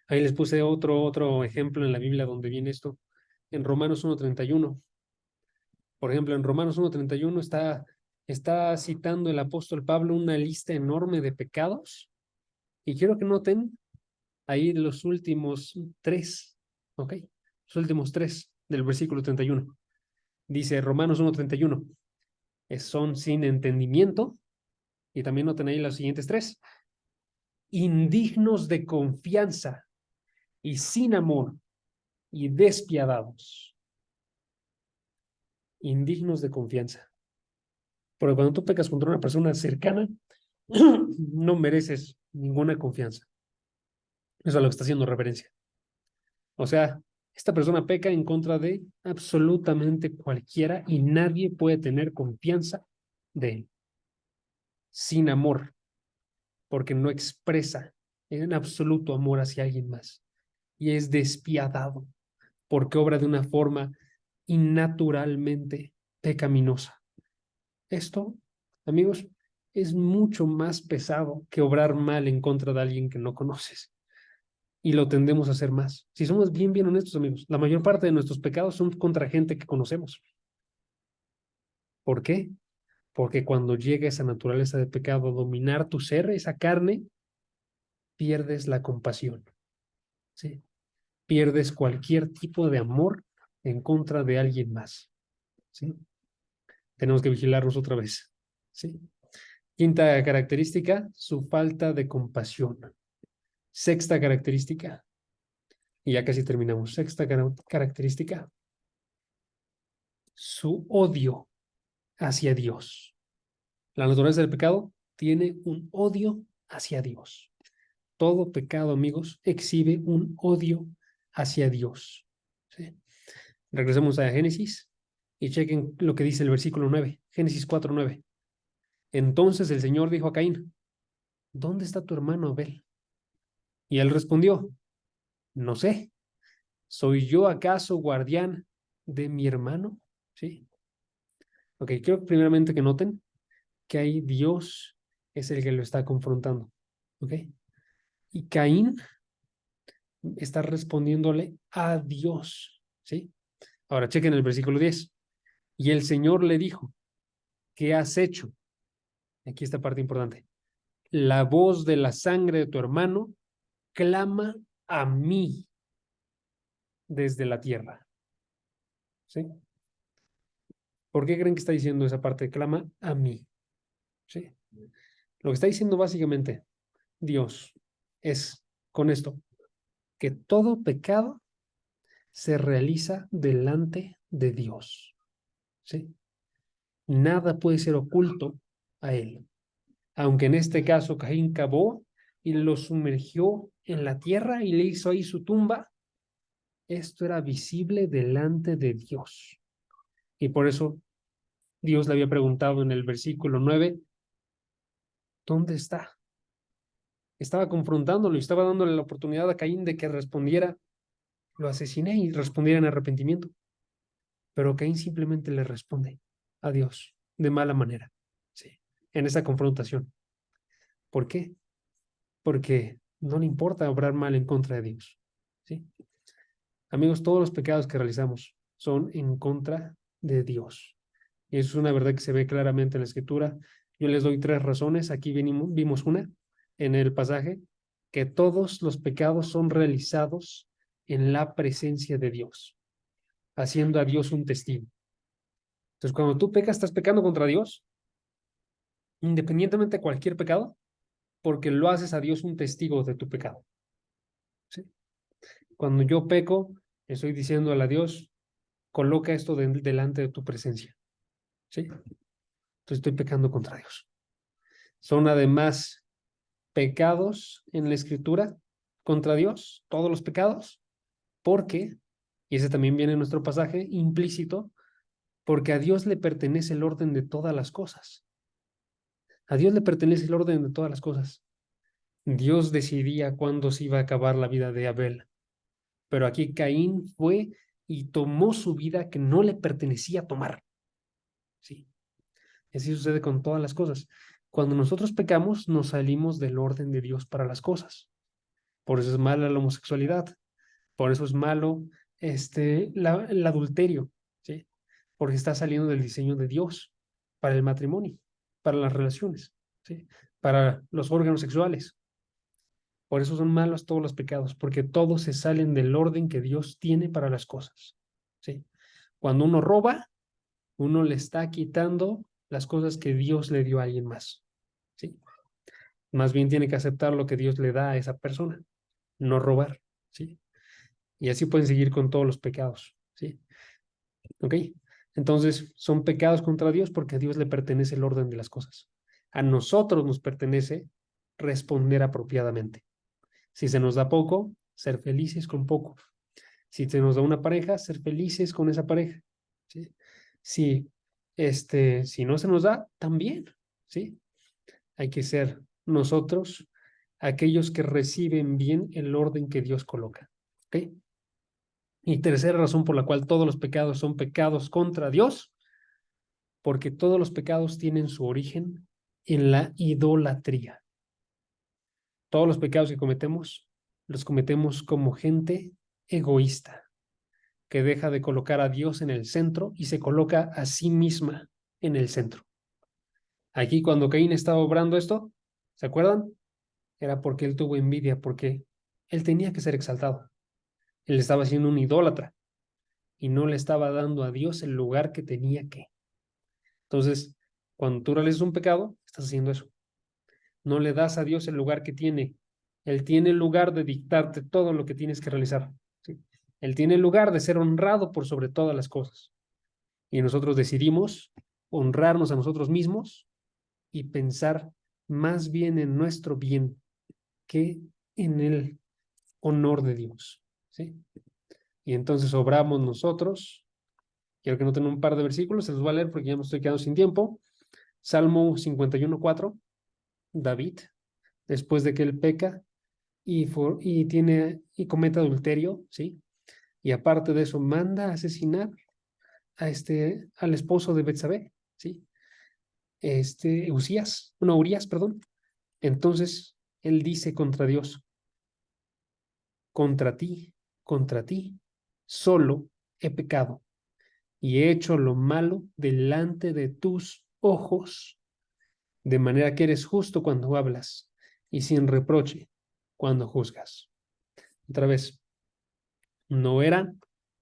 Ahí les puse otro ejemplo en la Biblia donde viene esto. En Romanos 1:31. Por ejemplo, en Romanos 1:31 está citando el apóstol Pablo una lista enorme de pecados. Y quiero que noten ahí los últimos tres, ¿ok? Los últimos tres del versículo 31. Dice Romanos 1:31. Son sin entendimiento. Y también noten ahí los siguientes tres. Indignos de confianza y sin amor y despiadados. Indignos de confianza. Porque cuando tú pecas contra una persona cercana, no mereces ninguna confianza. Eso es a lo que está haciendo referencia. O sea, esta persona peca en contra de absolutamente cualquiera y nadie puede tener confianza de él. Sin amor, porque no expresa en absoluto amor hacia alguien más. Y es despiadado, porque obra de una forma innaturalmente pecaminosa. Esto, amigos, es mucho más pesado que obrar mal en contra de alguien que no conoces. Y lo tendemos a hacer más. Si somos bien honestos, amigos, la mayor parte de nuestros pecados son contra gente que conocemos. ¿Por qué? Porque cuando llega esa naturaleza de pecado a dominar tu ser, esa carne, pierdes la compasión, ¿sí? Pierdes cualquier tipo de amor en contra de alguien más, ¿sí? Tenemos que vigilarnos otra vez, ¿sí? Quinta característica, su falta de compasión. Sexta característica, y ya casi terminamos. Sexta característica, su odio hacia Dios. La naturaleza del pecado tiene un odio hacia Dios. Todo pecado, amigos, exhibe un odio hacia Dios. ¿Sí? Regresemos a Génesis y chequen lo que dice el versículo 9. Génesis 4:9. Entonces el Señor dijo a Caín, ¿dónde está tu hermano Abel? Y él respondió, no sé, ¿soy yo acaso guardián de mi hermano? ¿Sí? Ok, quiero primeramente que noten que ahí Dios es el que lo está confrontando. ¿Ok? Y Caín está respondiéndole a Dios. ¿Sí? Ahora chequen el versículo 10. Y el Señor le dijo, ¿qué has hecho? Aquí esta parte importante. La voz de la sangre de tu hermano clama a mí desde la tierra. ¿Sí? ¿Por qué creen que está diciendo esa parte? Clama a mí. ¿Sí? Lo que está diciendo básicamente Dios es con esto, que todo pecado se realiza delante de Dios. ¿Sí? Nada puede ser oculto a él. Aunque en este caso Caín cavó y lo sumergió en la tierra y le hizo ahí su tumba, esto era visible delante de Dios. Y por eso Dios le había preguntado en el versículo 9, ¿dónde está? Estaba confrontándolo y estaba dándole la oportunidad a Caín de que respondiera, lo asesiné y respondiera en arrepentimiento. Pero Caín simplemente le responde a Dios de mala manera, ¿sí? En esa confrontación. ¿Por qué? Porque no le importa obrar mal en contra de Dios, ¿sí? Amigos, todos los pecados que realizamos son en contra de Dios. Y eso es una verdad que se ve claramente en la Escritura. Yo les doy tres razones. Aquí vimos una en el pasaje, que todos los pecados son realizados en la presencia de Dios, haciendo a Dios un testigo. Entonces, cuando tú pecas, estás pecando contra Dios, independientemente de cualquier pecado, porque lo haces a Dios un testigo de tu pecado. ¿Sí? Cuando yo peco, estoy diciendo a Dios, coloca esto delante de tu presencia. ¿Sí? Entonces estoy pecando contra Dios. Son además pecados en la Escritura contra Dios, todos los pecados, porque, y ese también viene en nuestro pasaje implícito, porque a Dios le pertenece el orden de todas las cosas. A Dios le pertenece el orden de todas las cosas. Dios decidía cuándo se iba a acabar la vida de Abel, pero aquí Caín fue y tomó su vida que no le pertenecía tomar. Sí, así sucede con todas las cosas. Cuando nosotros pecamos, nos salimos del orden de Dios para las cosas. Por eso es mala la homosexualidad, por eso es malo el adulterio, ¿sí? Porque está saliendo del diseño de Dios para el matrimonio, para las relaciones, ¿sí? Para los órganos sexuales. Por eso son malos todos los pecados, porque todos se salen del orden que Dios tiene para las cosas, ¿sí? Cuando uno roba, uno le está quitando las cosas que Dios le dio a alguien más, ¿sí? Más bien tiene que aceptar lo que Dios le da a esa persona, no robar, ¿sí? Y así pueden seguir con todos los pecados, ¿sí? ¿Ok? Entonces, son pecados contra Dios porque a Dios le pertenece el orden de las cosas. A nosotros nos pertenece responder apropiadamente. Si se nos da poco, ser felices con poco. Si se nos da una pareja, ser felices con esa pareja. ¿Sí? Si, si no se nos da, también. ¿Sí? Hay que ser nosotros aquellos que reciben bien el orden que Dios coloca. ¿Ok? Y tercera razón por la cual todos los pecados son pecados contra Dios, porque todos los pecados tienen su origen en la idolatría. Todos los pecados que cometemos, los cometemos como gente egoísta, que deja de colocar a Dios en el centro y se coloca a sí misma en el centro. Aquí cuando Caín estaba obrando esto, ¿se acuerdan? Era porque él tuvo envidia, porque él tenía que ser exaltado. Él estaba siendo un idólatra y no le estaba dando a Dios el lugar que tenía que. Entonces, cuando tú realizas un pecado, estás haciendo eso. No le das a Dios el lugar que tiene. Él tiene el lugar de dictarte todo lo que tienes que realizar. ¿Sí? Él tiene el lugar de ser honrado por sobre todas las cosas. Y nosotros decidimos honrarnos a nosotros mismos y pensar más bien en nuestro bien que en el honor de Dios. ¿Sí? Y entonces obramos nosotros. Quiero que noten un par de versículos, se los voy a leer porque ya me estoy quedando sin tiempo. Salmo 51:4, David, después de que él peca y comete adulterio, ¿sí? Y aparte de eso, manda a asesinar al esposo de Betsabé, ¿sí? Urías, perdón. Entonces, él dice contra Dios, contra ti, solo he pecado y he hecho lo malo delante de tus ojos, de manera que eres justo cuando hablas y sin reproche cuando juzgas. Otra vez, no era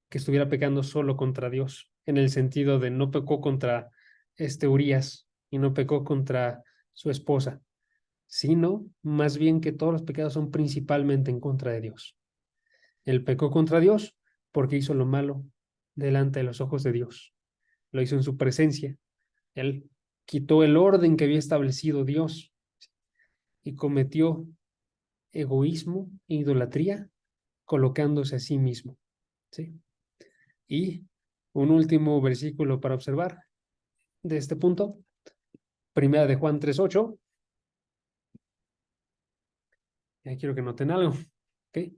que estuviera pecando solo contra Dios, en el sentido de no pecó contra Urías y no pecó contra su esposa, sino más bien que todos los pecados son principalmente en contra de Dios. Él pecó contra Dios porque hizo lo malo delante de los ojos de Dios. Lo hizo en su presencia. Él quitó el orden que había establecido Dios y cometió egoísmo e idolatría colocándose a sí mismo. ¿Sí? Y un último versículo para observar de este punto, Primera de Juan 3:8. Ya quiero que noten algo. ¿Ok?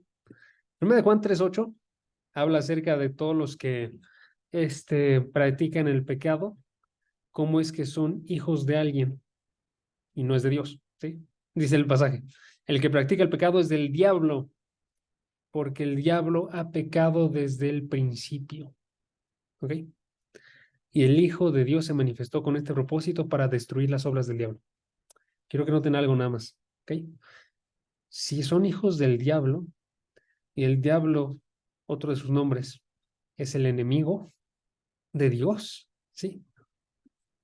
Primera de Juan 3:8 habla acerca de todos los que practican el pecado, cómo es que son hijos de alguien y no es de Dios. ¿Sí? Dice el pasaje, el que practica el pecado es del diablo, porque el diablo ha pecado desde el principio. ¿Ok? Y el Hijo de Dios se manifestó con este propósito para destruir las obras del diablo. Quiero que noten algo nada más. ¿Ok? Si son hijos del diablo, y el diablo, otro de sus nombres, es el enemigo de Dios, ¿sí?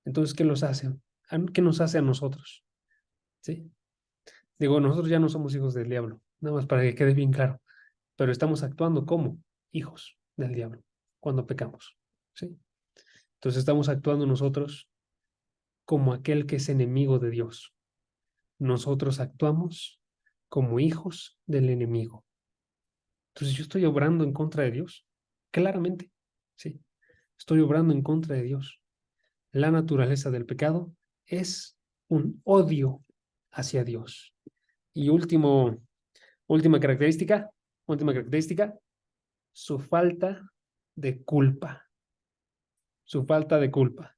Entonces, ¿qué los hace? ¿Qué nos hace a nosotros? ¿Sí? Digo, nosotros ya no somos hijos del diablo, nada más para que quede bien claro, pero estamos actuando como hijos del diablo cuando pecamos, ¿sí? Entonces estamos actuando nosotros como aquel que es enemigo de Dios. Nosotros actuamos como hijos del enemigo. Entonces yo estoy obrando en contra de Dios, claramente, ¿sí? Estoy obrando en contra de Dios. La naturaleza del pecado es un odio hacia Dios. Y última característica, su falta de culpa. Su falta de culpa.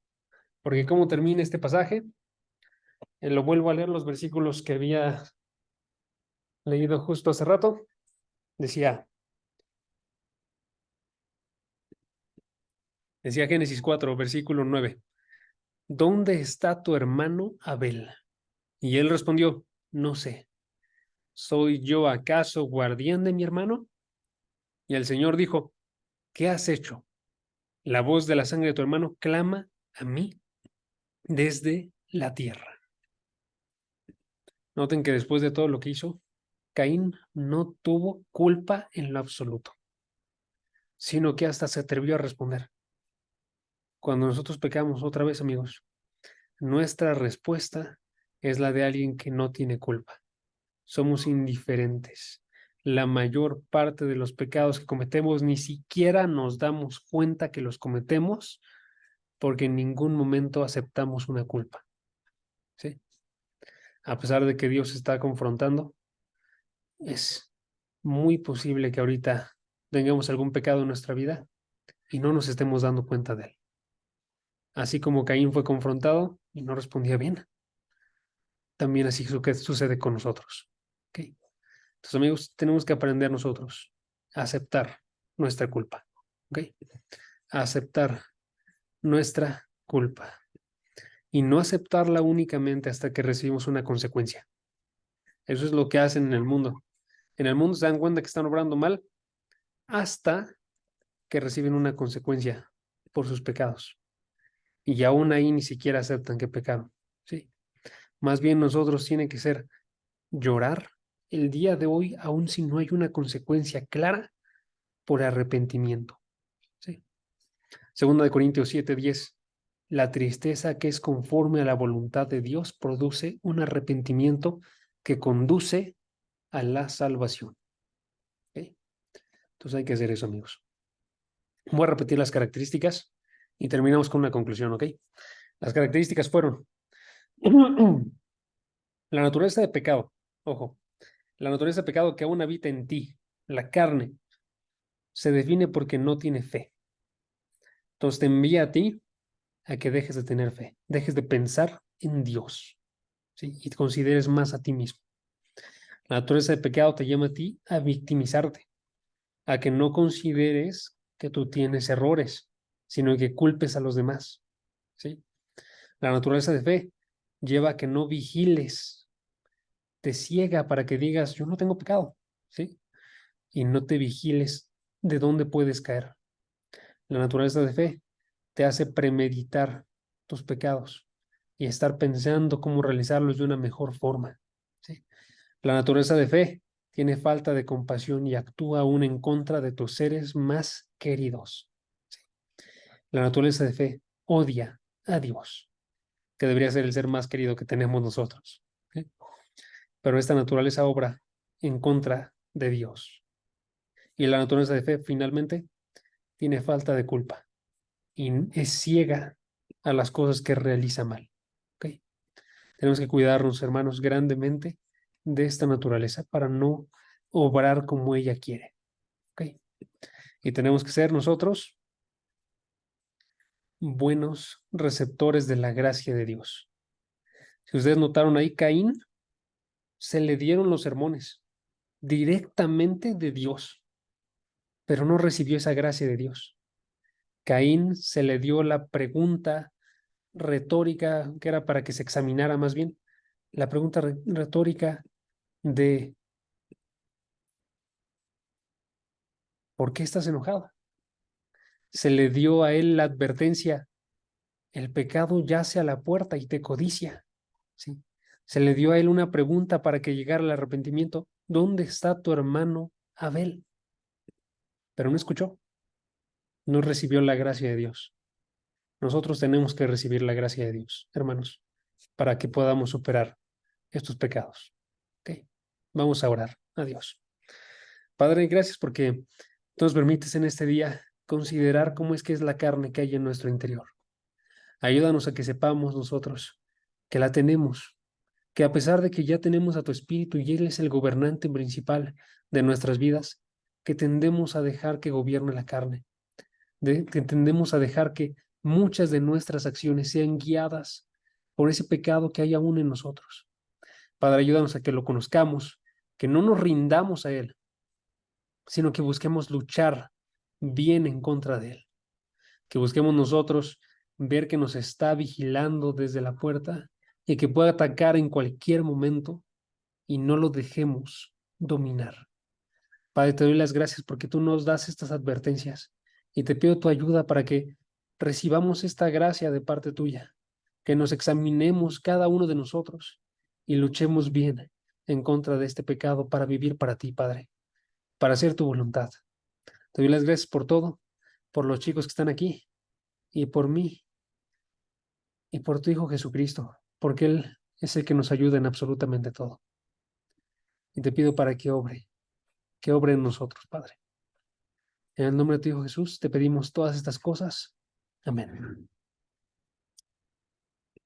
Porque ¿cómo termina este pasaje? Lo vuelvo a leer los versículos que había leído justo hace rato. Decía Génesis 4, versículo 9. ¿Dónde está tu hermano Abel? Y él respondió, no sé. ¿Soy yo acaso guardián de mi hermano? Y el Señor dijo, ¿qué has hecho? La voz de la sangre de tu hermano clama a mí desde la tierra. Noten que después de todo lo que hizo, Caín no tuvo culpa en lo absoluto, sino que hasta se atrevió a responder. Cuando nosotros pecamos, otra vez, amigos, nuestra respuesta es la de alguien que no tiene culpa. Somos indiferentes. La mayor parte de los pecados que cometemos ni siquiera nos damos cuenta que los cometemos porque en ningún momento aceptamos una culpa. ¿Sí? A pesar de que Dios está confrontando, es muy posible que ahorita tengamos algún pecado en nuestra vida y no nos estemos dando cuenta de él. Así como Caín fue confrontado y no respondía bien, también así sucede con nosotros. ¿Okay? Entonces, amigos, tenemos que aprender nosotros a aceptar nuestra culpa. ¿Okay? A aceptar nuestra culpa y no aceptarla únicamente hasta que recibimos una consecuencia. Eso es lo que hacen en el mundo. En el mundo se dan cuenta que están obrando mal hasta que reciben una consecuencia por sus pecados. Y aún ahí ni siquiera aceptan que pecaron. ¿Sí? Más bien nosotros tiene que ser llorar el día de hoy, aun si no hay una consecuencia clara por arrepentimiento. ¿Sí? Segunda de Corintios 7:10. La tristeza que es conforme a la voluntad de Dios produce un arrepentimiento que conduce a la salvación. ¿Okay? Entonces hay que hacer eso, amigos. Voy a repetir las características y terminamos con una conclusión, ¿ok? Las características fueron la naturaleza de pecado, ojo, la naturaleza de pecado que aún habita en ti, la carne, se define porque no tiene fe. Entonces te envía a ti a que dejes de tener fe, dejes de pensar en Dios, ¿sí? Y te consideres más a ti mismo. La naturaleza de pecado te llama a ti a victimizarte, a que no consideres que tú tienes errores, sino que culpes a los demás, ¿sí? La naturaleza de fe lleva a que no vigiles, te ciega para que digas, yo no tengo pecado, ¿sí? Y no te vigiles de dónde puedes caer. La naturaleza de fe te hace premeditar tus pecados y estar pensando cómo realizarlos de una mejor forma, ¿sí? La naturaleza de fe tiene falta de compasión y actúa aún en contra de tus seres más queridos, ¿sí? La naturaleza de fe odia a Dios, que debería ser el ser más querido que tenemos nosotros, ¿sí? Pero esta naturaleza obra en contra de Dios. Y la naturaleza de fe finalmente tiene falta de culpa y es ciega a las cosas que realiza mal. ¿Okay? Tenemos que cuidarnos, hermanos, grandemente de esta naturaleza para no obrar como ella quiere. ¿Okay? Y tenemos que ser nosotros buenos receptores de la gracia de Dios. Si ustedes notaron ahí, Caín se le dieron los sermones directamente de Dios, pero no recibió esa gracia de Dios. Caín se le dio la pregunta retórica, que era para que se examinara más bien, la pregunta retórica de ¿por qué estás enojado? Se le dio a él la advertencia, el pecado yace a la puerta y te codicia, ¿sí? Se le dio a él una pregunta para que llegara al arrepentimiento, ¿dónde está tu hermano Abel? Pero no escuchó, no recibió la gracia de Dios. Nosotros tenemos que recibir la gracia de Dios, hermanos, para que podamos superar estos pecados. ¿Okay? Vamos a orar a Dios. Padre, gracias porque nos permites en este día considerar cómo es que es la carne que hay en nuestro interior. Ayúdanos a que sepamos nosotros que la tenemos, que a pesar de que ya tenemos a tu Espíritu y Él es el gobernante principal de nuestras vidas, que tendemos a dejar que gobierne la carne, que tendemos a dejar que muchas de nuestras acciones sean guiadas por ese pecado que hay aún en nosotros. Padre, ayúdanos a que lo conozcamos, que no nos rindamos a Él, sino que busquemos luchar bien en contra de Él, que busquemos nosotros ver que nos está vigilando desde la puerta y que puede atacar en cualquier momento y no lo dejemos dominar. Padre, te doy las gracias porque tú nos das estas advertencias y te pido tu ayuda para que recibamos esta gracia de parte tuya, que nos examinemos cada uno de nosotros y luchemos bien en contra de este pecado para vivir para ti, Padre, para hacer tu voluntad. Te doy las gracias por todo, por los chicos que están aquí y por mí y por tu Hijo Jesucristo, porque Él es el que nos ayuda en absolutamente todo. Y te pido para que obre en nosotros, Padre. En el nombre de tu Hijo Jesús te pedimos todas estas cosas. Amén.